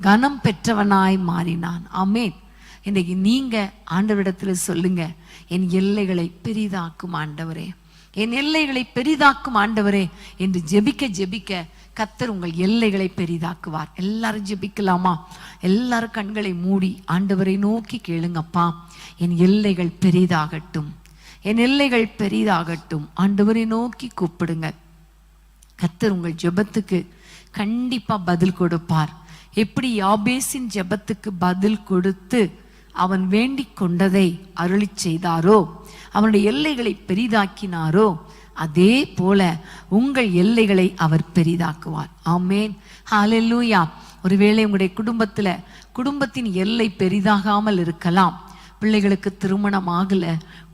கனம் பெற்றவனாய் மாறினான். ஆமென். இன்னைக்கு நீங்க ஆண்டவரிடத்துல சொல்லுங்க, என் எல்லைகளை பெரிதாக்கும் ஆண்டவரே, என் எல்லைகளை பெரிதாக்கும் ஆண்டவரே என்று ஜெபிக்க ஜெபிக்க கர்த்தர் உங்கள் எல்லைகளை பெரிதாக்குவார். எல்லாரும் ஜெபிக்கலாமா? எல்லாரும் கண்களை மூடி ஆண்டவரை நோக்கி கேளுங்கப்பா, என் எல்லைகள் பெரிதாகட்டும், என் எல்லைகள் பெரிதாகட்டும். ஆண்டவரை நோக்கி கூப்பிடுங்க. கர்த்தர் உங்கள் ஜெபத்துக்கு கண்டிப்பா பதில் கொடுப்பார். எப்படி யாபேசின் ஜெபத்துக்கு பதில் கொடுத்து அவன் வேண்டிக் கொண்டதை அருளி செய்தாரோ, அவனுடைய எல்லைகளை பெரிதாக்கினாரோ, அதே போல உங்கள் எல்லைகளை அவர் பெரிதாக்குவார். ஆமேன். ஹல்லேலூயா. ஒருவேளை உங்களுடைய குடும்பத்தின் எல்லை பெரிதாகாமல் இருக்கலாம். பிள்ளைகளுக்கு திருமணம் ஆகல,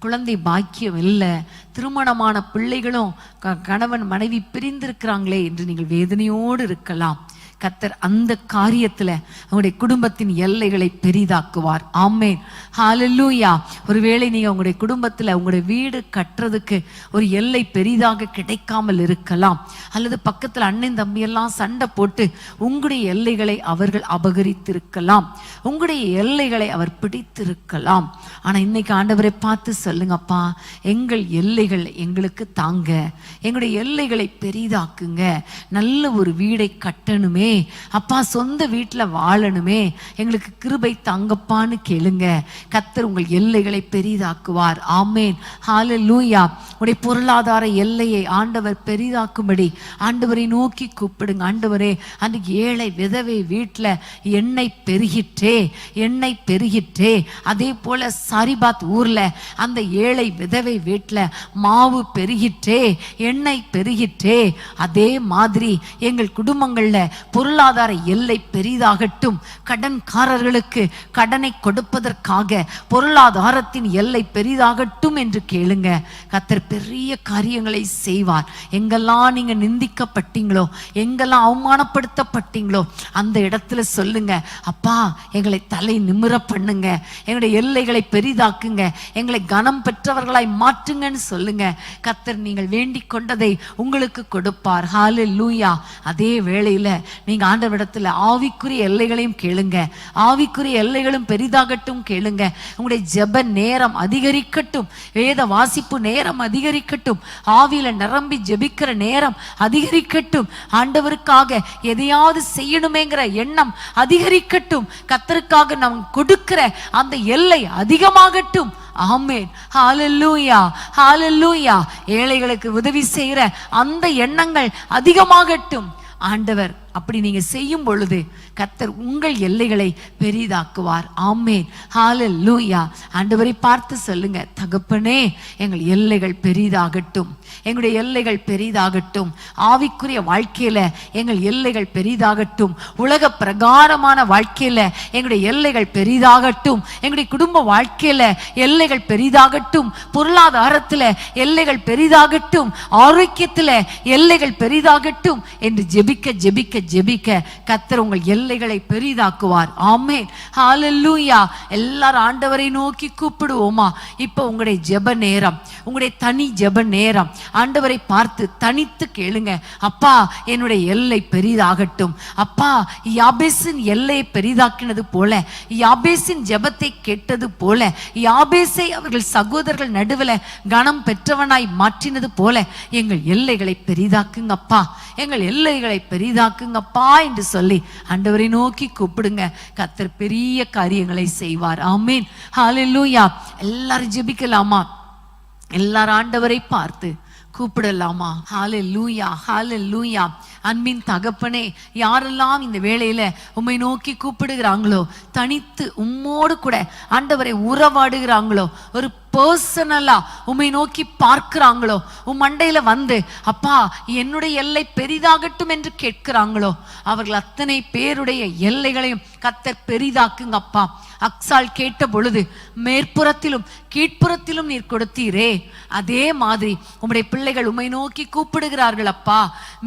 குழந்தை பாக்கியம் இல்லை, திருமணமான பிள்ளைகளும் கணவன் மனைவி பிரிந்திருக்கிறாங்களே என்று நீங்கள் வேதனையோடு இருக்கலாம். கர்த்தர் அந்த காரியத்துல உங்களுடைய குடும்பத்தின் எல்லைகளை பெரிதாக்குவார். ஆமென். ஹல்லேலூயா. ஒருவேளை நீங்க உங்களுடைய குடும்பத்துல உங்களுடைய வீடு கட்டுறதுக்கு ஒரு எல்லை பெரிதாக கிடைக்காமல் இருக்கலாம். அல்லது பக்கத்துல அண்ணன் தம்பி எல்லாம் சண்டை போட்டு உங்களுடைய எல்லைகளை அவர்கள் அபகரித்திருக்கலாம், உங்களுடைய எல்லைகளை அவர் பிடித்திருக்கலாம். ஆனா இன்னைக்கு ஆண்டவரை பார்த்து சொல்லுங்கப்பா, எங்கள் எல்லைகள் எங்களுக்கு தாங்க, எங்களுடைய எல்லைகளை பெரிதாக்குங்க. நல்ல ஒரு வீடை கட்டணுமே அப்பா, சொந்த வீட்டுல வாழணுமே, எங்களுக்கு கிருபை தாங்கப்பான்னு கேளுங்க. கர்த்தர் உங்கள் எல்லைகளை பெரிதாக்குவார். ஆமேன். ஹல்லேலூயா. உடைய பொருளாதார எல்லையை ஆண்டவர் பெரிதாக்கும்படி ஆண்டவரை நோக்கி கூப்பிடுங்க. ஆண்டவரே, அன்றைக்கு ஏழை விதவை வீட்டுல எண்ணெய் பெருகிற்றே, அதே போல சாரிபாத் ஊர்ல அந்த ஏழை விதவை வீட்டுல மாவு பெருகிற்றே, எண்ணெய் பெருகிற்றே. அதே மாதிரி எங்கள் குடும்பங்கள்ல பொருளாதார எல்லை பெரிதாகட்டும். கடன்காரர்களுக்கு கடனை கொடுப்பதற்காக பொருளாதாரத்தின் எல்லை பெரிதாகட்டும் என்று கேளுங்க. கர்த்தர் பெரிய காரியங்களை செய்வார். எங்கெல்லாம் நீங்க நிந்திக்கப்பட்டீங்களோ, எங்கெல்லாம் அவமானப்படுத்தப்பட்டீங்களோ அந்த இடத்துல சொல்லுங்க, அப்பா எங்களை தலை நிமிர பண்ணுங்க, எங்களுடைய எல்லைகளை பெரிதாக்குங்க, எங்களை கனம் பெற்றவர்களாய் மாற்றுங்கன்னு சொல்லுங்க. கர்த்தர் நீங்கள் வேண்டிக் கொண்டதை உங்களுக்கு கொடுப்பார். ஹல்லேலூயா. அதே வேளையில நீங்க ஆண்டவரிடத்துல ஆவிக்குரிய எல்லைகளையும் கேளுங்க. ஆவிக்குரிய எல்லைகளும் பெரிதாகட்டும் கேளுங்க. உங்களுடைய ஜெப நேரம் அதிகரிக்கட்டும், வேத வாசிப்பு நேரம் அதிகரிக்கட்டும், ஆவியில நிரம்பி ஜெபிக்கிற நேரம் அதிகரிக்கட்டும், ஆண்டவருக்காக எதையாவது செய்யணுமேங்கிற எண்ணம் அதிகரிக்கட்டும், கர்த்தருக்காக நாம் கொடுக்கிற அந்த எல்லை அதிகமாகட்டும். ஆமென். ஹல்லேலூயா. ஹல்லேலூயா. ஏழைகளுக்கு உதவி செய்கிற அந்த எண்ணங்கள் அதிகமாகட்டும். ஆண்டவர் அப்படி நீங்க செய்யும் பொழுது கர்த்தர் உங்கள் எல்லைகளை பெரிதாக்குவார். ஆமென். ஹல்லேலூயா. ஆண்டவரை பார்த்து சொல்லுங்க, தகப்பனே எங்கள் எல்லைகள் பெரிதாகட்டும், எங்களுடைய எல்லைகள் பெரிதாகட்டும். ஆவிக்குரிய வாழ்க்கையில எங்கள் எல்லைகள் பெரிதாகட்டும். உலக பிரகாரமான வாழ்க்கையில எங்களுடைய எல்லைகள் பெரிதாகட்டும். எங்களுடைய குடும்ப வாழ்க்கையில எல்லைகள் பெரிதாகட்டும். பொருளாதாரத்துல எல்லைகள் பெரிதாகட்டும். ஆரோக்கியத்துல எல்லைகள் பெரிதாகட்டும் என்று ஜெபிக்க ஜெபிக்க ஜெபிக்க கர்த்தர் உங்கள் எல்லைகளை பெரிதாக்குவார். ஆமென், ஹalleluya. எல்லாரும் ஆண்டவரை நோக்கி கூப்பிடுவோமா? இப்போ உங்களுடைய ஜெப நேரம், உங்களுடைய தனி ஜெப நேரம். ஆண்டவரை பார்த்து தனித்து கேளுங்க. அப்பா, என்னுடைய எல்லை பெரிதாகட்டும். அப்பா, யாபேசின் எல்லையை பெரிதாக்கினது போல, யாபேசின் ஜெபத்தை கேட்டது போல, யாபேசை அவர்கள் சகோதரர்கள் நடுவில் கனம் பெற்றவனாய் மாற்றினது போல எங்கள் எல்லைகளை பெரிதாக்குங்கப்பா, எங்கள் எல்லைகளை பெரிதாக்குங்கப்பா என்று சொல்லி ஆண்டவரை நோக்கி கூப்பிடுங்க. கர்த்தர் பெரிய காரியங்களை செய்வார். ஆமென், ஹalleluya. எல்லாரும் ஜெபிக்கலாமா? எல்லாரும் ஆண்டவரை பார்த்து கூப்பிடலாமா? ஹalleluya, ஹalleluya. அன்பின் தகப்பனே, யாரெல்லாம் இந்த வேளையில உம்மை நோக்கி கூப்பிடுகிறாங்களோ, தனித்து உம்மோடு கூட ஆண்டவரை உறவாடுகிறாங்களோ, ஒரு பர்சனலா உம்மை நோக்கி பார்க்கிறாங்களோ, உம் மண்டையில வந்து அப்பா என்னுடைய எல்லை பெரிதாகட்டும் என்று கேட்கிறாங்களோ, அவர்கள் அத்தனை பேருடைய எல்லைகளையும் கர்த்தர் பெரிதாக்குங்க அப்பா. அக்சால் கேட்ட பொழுது மேற்புறத்திலும் கீழ்ப்புறத்திலும் நீர் கொடுத்தீரே, அதே மாதிரி உம்முடைய பிள்ளைகள் உம்மை நோக்கி கூப்பிடுகிறார்கள் அப்பா.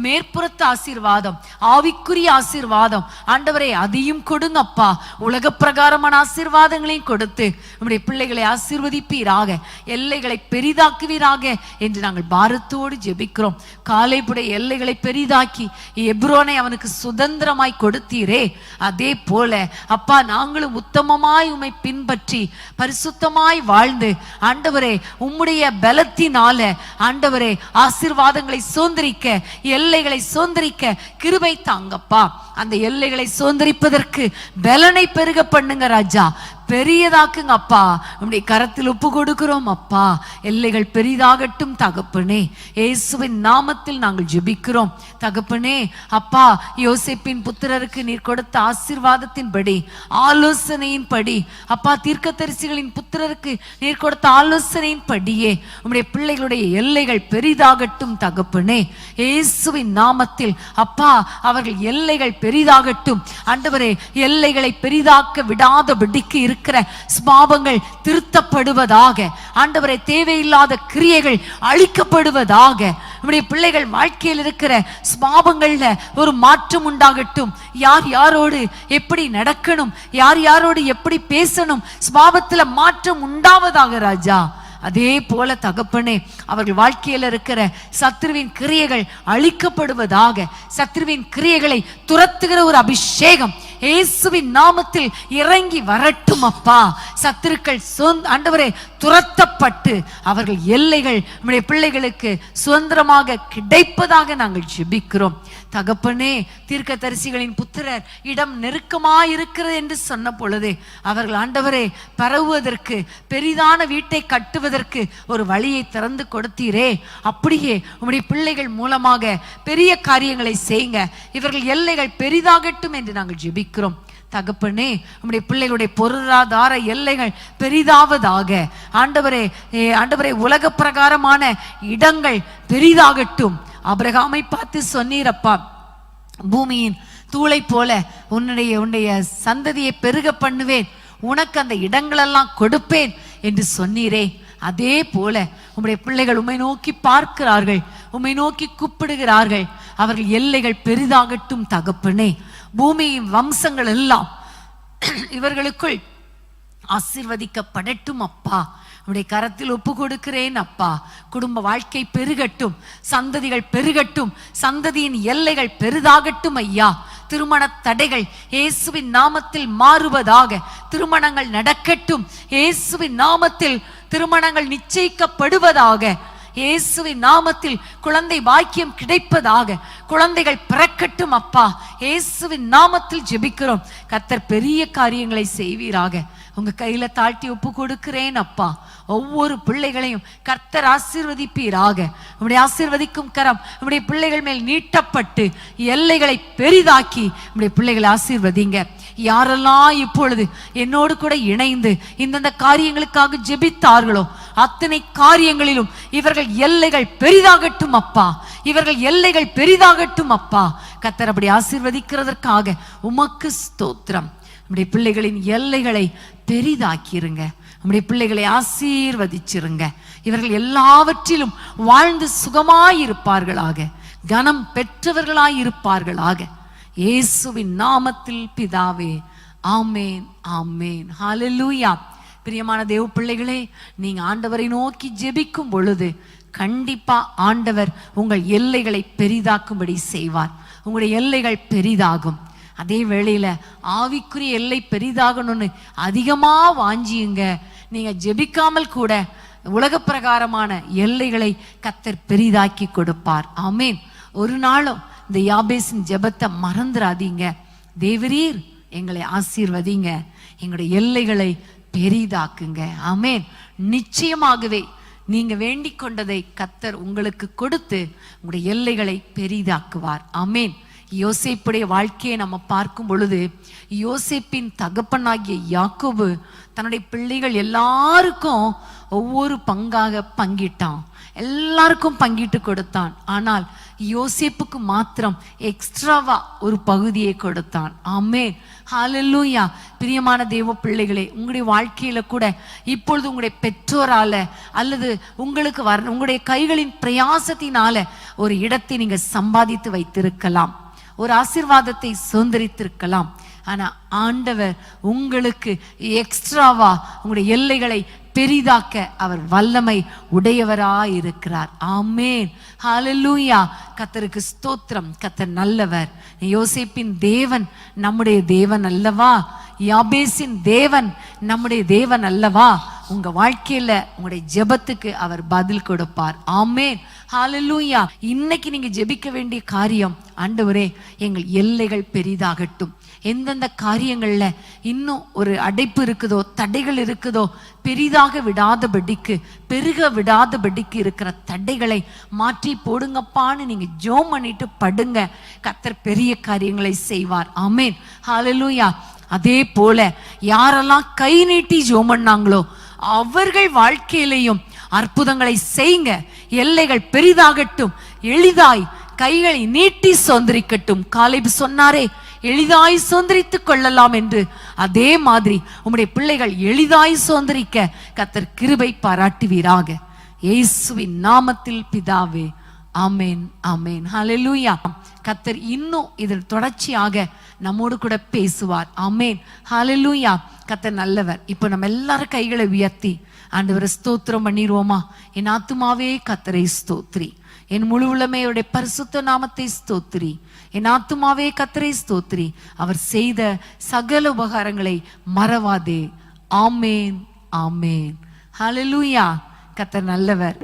மேற்புறத்து ஆசீர்வாதம், ஆவிக்குரிய ஆசீர்வாதம் ஆண்டவரே அதையும் கொடுங்கப்பா. உலக பிரகாரமான ஆசீர்வாதங்களையும் கொடுத்து உம்முடைய பிள்ளைகளை ஆசீர்வதிப்பீராக, எல்லைகளை பெரிதாக்குவீராக என்று நாங்கள் பாரத்தோடு ஜெபிக்கிறோம். காலேபுடைய எல்லைகளை பெரிதாக்கி எப்ரோனை அவனுக்கு சுதந்திரமாய் கொடுத்தீரே, அதே போல அப்பா நாங்களும் உத்தமமாய் உம்மை பின்பற்றி பரிசுத்தமாய் வாழ்ந்து ஆண்டவரே உம்முடைய பலத்தினால ஆண்டவரே ஆசீர்வாதங்களை சுதந்திரிக்க, எல்லைகளை சுதந்திரிக்க கிருபை தாங்கப்பா. அந்த எல்லைகளை சுதந்திரிப்பதற்கு பலனை பெருக பண்ணுங்க ராஜா, பெரியதாக்குங்க அப்பா. உம்முடைய கரத்தில் ஒப்பு கொடுக்கிறோம் அப்பா. எல்லைகள் பெரிதாகட்டும் தகப்பனே, இயேசுவின் நாமத்தில் நாங்கள் ஜெபிக்கிறோம் தகப்பனே. அப்பா, யோசேப்பின் புத்திரருக்கு நீர் கொடுத்த ஆசீர்வாதத்தின்படி, ஆலோசனையின்படி அப்பா, தீர்க்கதரிசிகளின் புத்திரருக்கு நீர் கொடுத்த ஆலோசனையின் படியே உம்முடைய பிள்ளைகளுடைய எல்லைகள் பெரிதாகட்டும் தகப்பனே, இயேசுவின் நாமத்தில் அப்பா. அவர்கள் எல்லைகள் பெரிதாகட்டும் ஆண்டவரே. எல்லைகளை பெரிதாக்க விடாதபடிக்கு இருக்கிற ஸ்பாபங்கள் திருத்தப்படுவதாக ஆண்டவரே. தேவையில்லாத கிரியைகள் அழிக்கப்படுவதாக. நம்முடைய பிள்ளைகள் வாழ்க்கையில் இருக்கிற ஸ்பாபங்கள்ல ஒரு மாற்றம் உண்டாகட்டும். யார் யாரோடு எப்படி நடக்கணும், யார் யாரோடு எப்படி பேசணும், ஸ்பாபத்துல மாற்றம் உண்டாவதாக ராஜா. அதே போல தகப்பனே, அவர்கள் வாழ்க்கையில் இருக்கிற சத்ருவின் கிரியைகள் அழிக்கப்படுவதாக. சத்ருவின் கிரியைகளை துரத்துகிற ஒரு அபிஷேகம் இயேசுவின் நாமத்தில் இறங்கி வரட்டும் அப்பா. சத்துருக்கள் ஆண்டவரே துரத்தப்பட்டு அவர்கள் எல்லைகள் நம்முடைய பிள்ளைகளுக்கு சுதந்திரமாக கிடைப்பதாக நாங்கள் ஜெபிக்கிறோம் தகப்பனே. தீர்க்கதரிசிகளின் புத்திரர் இடம் நெருக்கமாயிருக்கிறது என்று சொன்ன பொழுது அவர்கள் ஆண்டவரே பரவுவதற்கு, பெரிதான வீட்டை கட்டுவதற்கு ஒரு வழியை திறந்து கொடுத்தீரே. அப்படியே உம்முடைய பிள்ளைகள் மூலமாக பெரிய காரியங்களை செய்யுங்க. இவர்கள் எல்லைகள் பெரிதாகட்டும் என்று நாங்கள் ஜெபிக்கிறோம் தகப்பனே. உம்முடைய பிள்ளைகளுடைய பொருளாதார எல்லைகள் பெரிதாவதாக ஆண்டவரே. ஆண்டவரே, உலக பிரகாரமான இடங்கள் பெரிதாகட்டும். ஆபிரகாமை பார்த்து சொன்னீரப்பா, பூமியின் தூளை போல உன்னுடைய சந்ததியை பெருக பண்ணுவேன், உனக்கு அந்த இடங்களெல்லாம் கொடுப்பேன் என்று சொன்னீரே. அதே போல உம்முடைய பிள்ளைகள் உம்மை நோக்கி பார்க்கிறார்கள், உம்மை நோக்கி கூப்பிடுகிறார்கள். அவர்கள் எல்லைகள் பெரிதாகட்டும் தகப்பனே. பூமியின் வம்சங்கள் எல்லாம் இவர்களுக்குள் ஆசீர்வதிக்கப்படட்டும் அப்பா. உடைய கரத்தில் ஒப்பு கொடுக்கிறேன் அப்பா. குடும்ப வாழ்க்கை பெருகட்டும், சந்ததிகள் பெருகட்டும், சந்ததியின் எல்லைகள் பெரிதாகட்டும் ஐயா. திருமண தடைகள் இயேசுவின் நாமத்தில் மாறுவதாக. திருமணங்கள் நடக்கட்டும் இயேசுவின் நாமத்தில். திருமணங்கள் நிச்சயிக்கப்படுவதாக இயேசுவின் நாமத்தில். குழந்தை பாக்கியம் கிடைப்பதாக. குழந்தைகள் பிறக்கட்டும் அப்பா. இயேசுவின் நாமத்தில் ஜெபிக்கிறோம். கர்த்தர் பெரிய காரியங்களை செய்வீராக. உங்க கையில தாழ்த்தி ஒப்பு கொடுக்கிறேன் அப்பா. ஒவ்வொரு பிள்ளைகளையும் கர்த்தர் ஆசீர்வதிப்பீராக. உம்முடைய ஆசீர்வதிக்கும் கரம் உம்முடைய பிள்ளைகள் மேல் நீட்டப்பட்டு எல்லைகளை பெரிதாக்கி உம்முடைய பிள்ளைகளை ஆசீர்வதிங்க. யாரெல்லாம் இப்பொழுது என்னோடு கூட இணைந்து இந்தந்த காரியங்களுக்காக ஜெபித்தார்களோ அத்தனை காரியங்களிலும் இவர்கள் எல்லைகள் பெரிதாகட்டும் அப்பா. இவர்கள் எல்லைகள் பெரிதாகட்டும் அப்பா. கர்த்தர் அப்படி ஆசீர்வதிக்கிறதற்காக உமக்கு ஸ்தோத்திரம். நம்முடைய பிள்ளைகளின் எல்லைகளை பெரிதாக்கிருங்க. நம்முடைய பிள்ளைகளை ஆசீர்வதிச்சிருங்க. இவர்கள் எல்லாவற்றிலும் வாழ்ந்து சுகமாயிருப்பார்களாக, கனம் பெற்றவர்களாயிருப்பார்களாக. இயேசுவின் நாமத்தில் பிதாவே, ஆமேன், ஆமேன். ஹல்லேலூயா. பிரியமான தேவ பிள்ளைகளே, நீங்க ஆண்டவரை நோக்கி ஜெபிக்கும் பொழுது கண்டிப்பா ஆண்டவர் உங்கள் எல்லைகளை பெரிதாக்கும்படி செய்வார். உங்களுடைய எல்லைகள் பெரிதாகும். அதே வேளையில ஆவிக்குரிய எல்லை பெரிதாகணும்னு அதிகமா வாஞ்சியுங்க. நீங்க ஜெபிக்காமல் கூட உலக பிரகாரமான எல்லைகளை கர்த்தர் பெரிதாக்கி கொடுப்பார். ஆமேன். ஒரு நாளும் இந்த யாபேசின் ஜெபத்தை மறந்துடாதீங்க. தேவரீர் எங்களை ஆசீர்வதிங்க, எங்களுடைய எல்லைகளை பெரிதாக்குங்க. ஆமேன். நிச்சயமாகவே நீங்க வேண்டிக் கொண்டதை கர்த்தர் உங்களுக்கு கொடுத்து உங்களுடைய எல்லைகளை பெரிதாக்குவார். ஆமேன். யோசேப்புடைய வாழ்க்கையை நம்ம பார்க்கும் பொழுது, யோசேப்பின் தகப்பனாகிய யாக்கோபு தன்னுடைய பிள்ளைகள் எல்லாருக்கும் ஒவ்வொரு பங்காக பங்கிட்டான், எல்லாருக்கும் பங்கிட்டு கொடுத்தான். ஆனால் யோசேப்புக்கு மாத்திரம் எக்ஸ்ட்ராவா ஒரு பகுதியை கொடுத்தான். ஆமென். ஹல்லேலூயா. பிரியமான தேவ பிள்ளைகளே, உங்களுடைய வாழ்க்கையில கூட இப்பொழுது உங்களுடைய பெற்றோரால அல்லது உங்களுக்கு உங்களுடைய கைகளின் பிரயாசத்தினால ஒரு இடத்தை நீங்க சம்பாதித்து வைத்திருக்கலாம், ஒரு ஆசீர்வாதத்தை சுதந்திரித்திருக்கலாம். ஆனா ஆண்டவர் உங்களுக்கு எக்ஸ்ட்ராவா உங்களுடைய எல்லைகளை பெரிதாக்க அவர் வல்லமை உடையவராய் இருக்கிறார். ஆமென். ஹல்லேலூயா. கர்த்தருக்கு ஸ்தோத்திரம். கர்த்தர் நல்லவர். யோசேப்பின் தேவன் நம்முடைய தேவன் அல்லவா? யாபேசின் தேவன் நம்முடைய தேவன் அல்லவா? உங்க வாழ்க்கையில உங்களுடைய ஜெபத்துக்கு அவர் பதில் கொடுப்பார். ஆமென். ஹல்லேலூயா. இன்னைக்கு நீங்க ஜெபிக்க வேண்டிய காரியம், ஆண்டவரே எங்கள் எல்லைகள் பெரிதாகட்டும். எந்தெந்த காரியங்கள்ல இன்னும் ஒரு அடைப்பு இருக்குதோ, தடைகள் இருக்குதோ, பெரிதாக விடாதபடிக்கு, பெருக விடாதபடிக்கு இருக்கிற தடைகளை மாற்றி போடுங்கப்பான்னு நீங்க ஜெபம் பண்ணிட்டு படுங்க. கர்த்தர் பெரிய காரியங்களை செய்வார். ஆமென். ஹல்லேலூயா. அதே போல யாரெல்லாம் கை நீட்டி ஜெபம் பண்ணாங்களோ அவர்கள் வாழ்க்கையிலையும் அற்புதங்களை செய்யுங்க. எல்லைகள் பெரிதாகட்டும். எளிதாய் கைகளை நீட்டி சுதந்திரிக்கட்டும். காலேப் சொன்னாரே, எளிதாய் சுதந்திரித்துக் கொள்ளலாம் என்று. அதே மாதிரி உம்முடைய பிள்ளைகள் எளிதாய் சுதந்திரிக்க கர்த்தர் கிருபை பாராட்டுவீராக. இயேசுவின் நாமத்தில் பிதாவே, ஆமென், ஆமென். ஹல்லேலூயா. கர்த்தர் இன்னும் இதில் தொடர்ச்சியாக நம்மோடு கூட பேசுவார். ஆமென். ஹல்லேலூயா. கர்த்தர் நல்லவர். இப்போ நம்ம எல்லாரும் கைகளை உயர்த்தி ஆண்டவரை ஸ்தோத்திரம் பண்ணிடுவோமா? என் ஆத்துமாவே கர்த்தரை ஸ்தோத்திரி, என் முழு உள்ளமையுடைய பரிசுத்த நாமத்தை ஸ்தோத்திரி. என் ஆத்துமாவே கர்த்தரை ஸ்தோத்திரி, அவர் செய்த சகல உபகாரங்களை மறவாதே. ஆமேன், ஆமேன். ஹல்லேலூயா. கர்த்தர் நல்லவர்.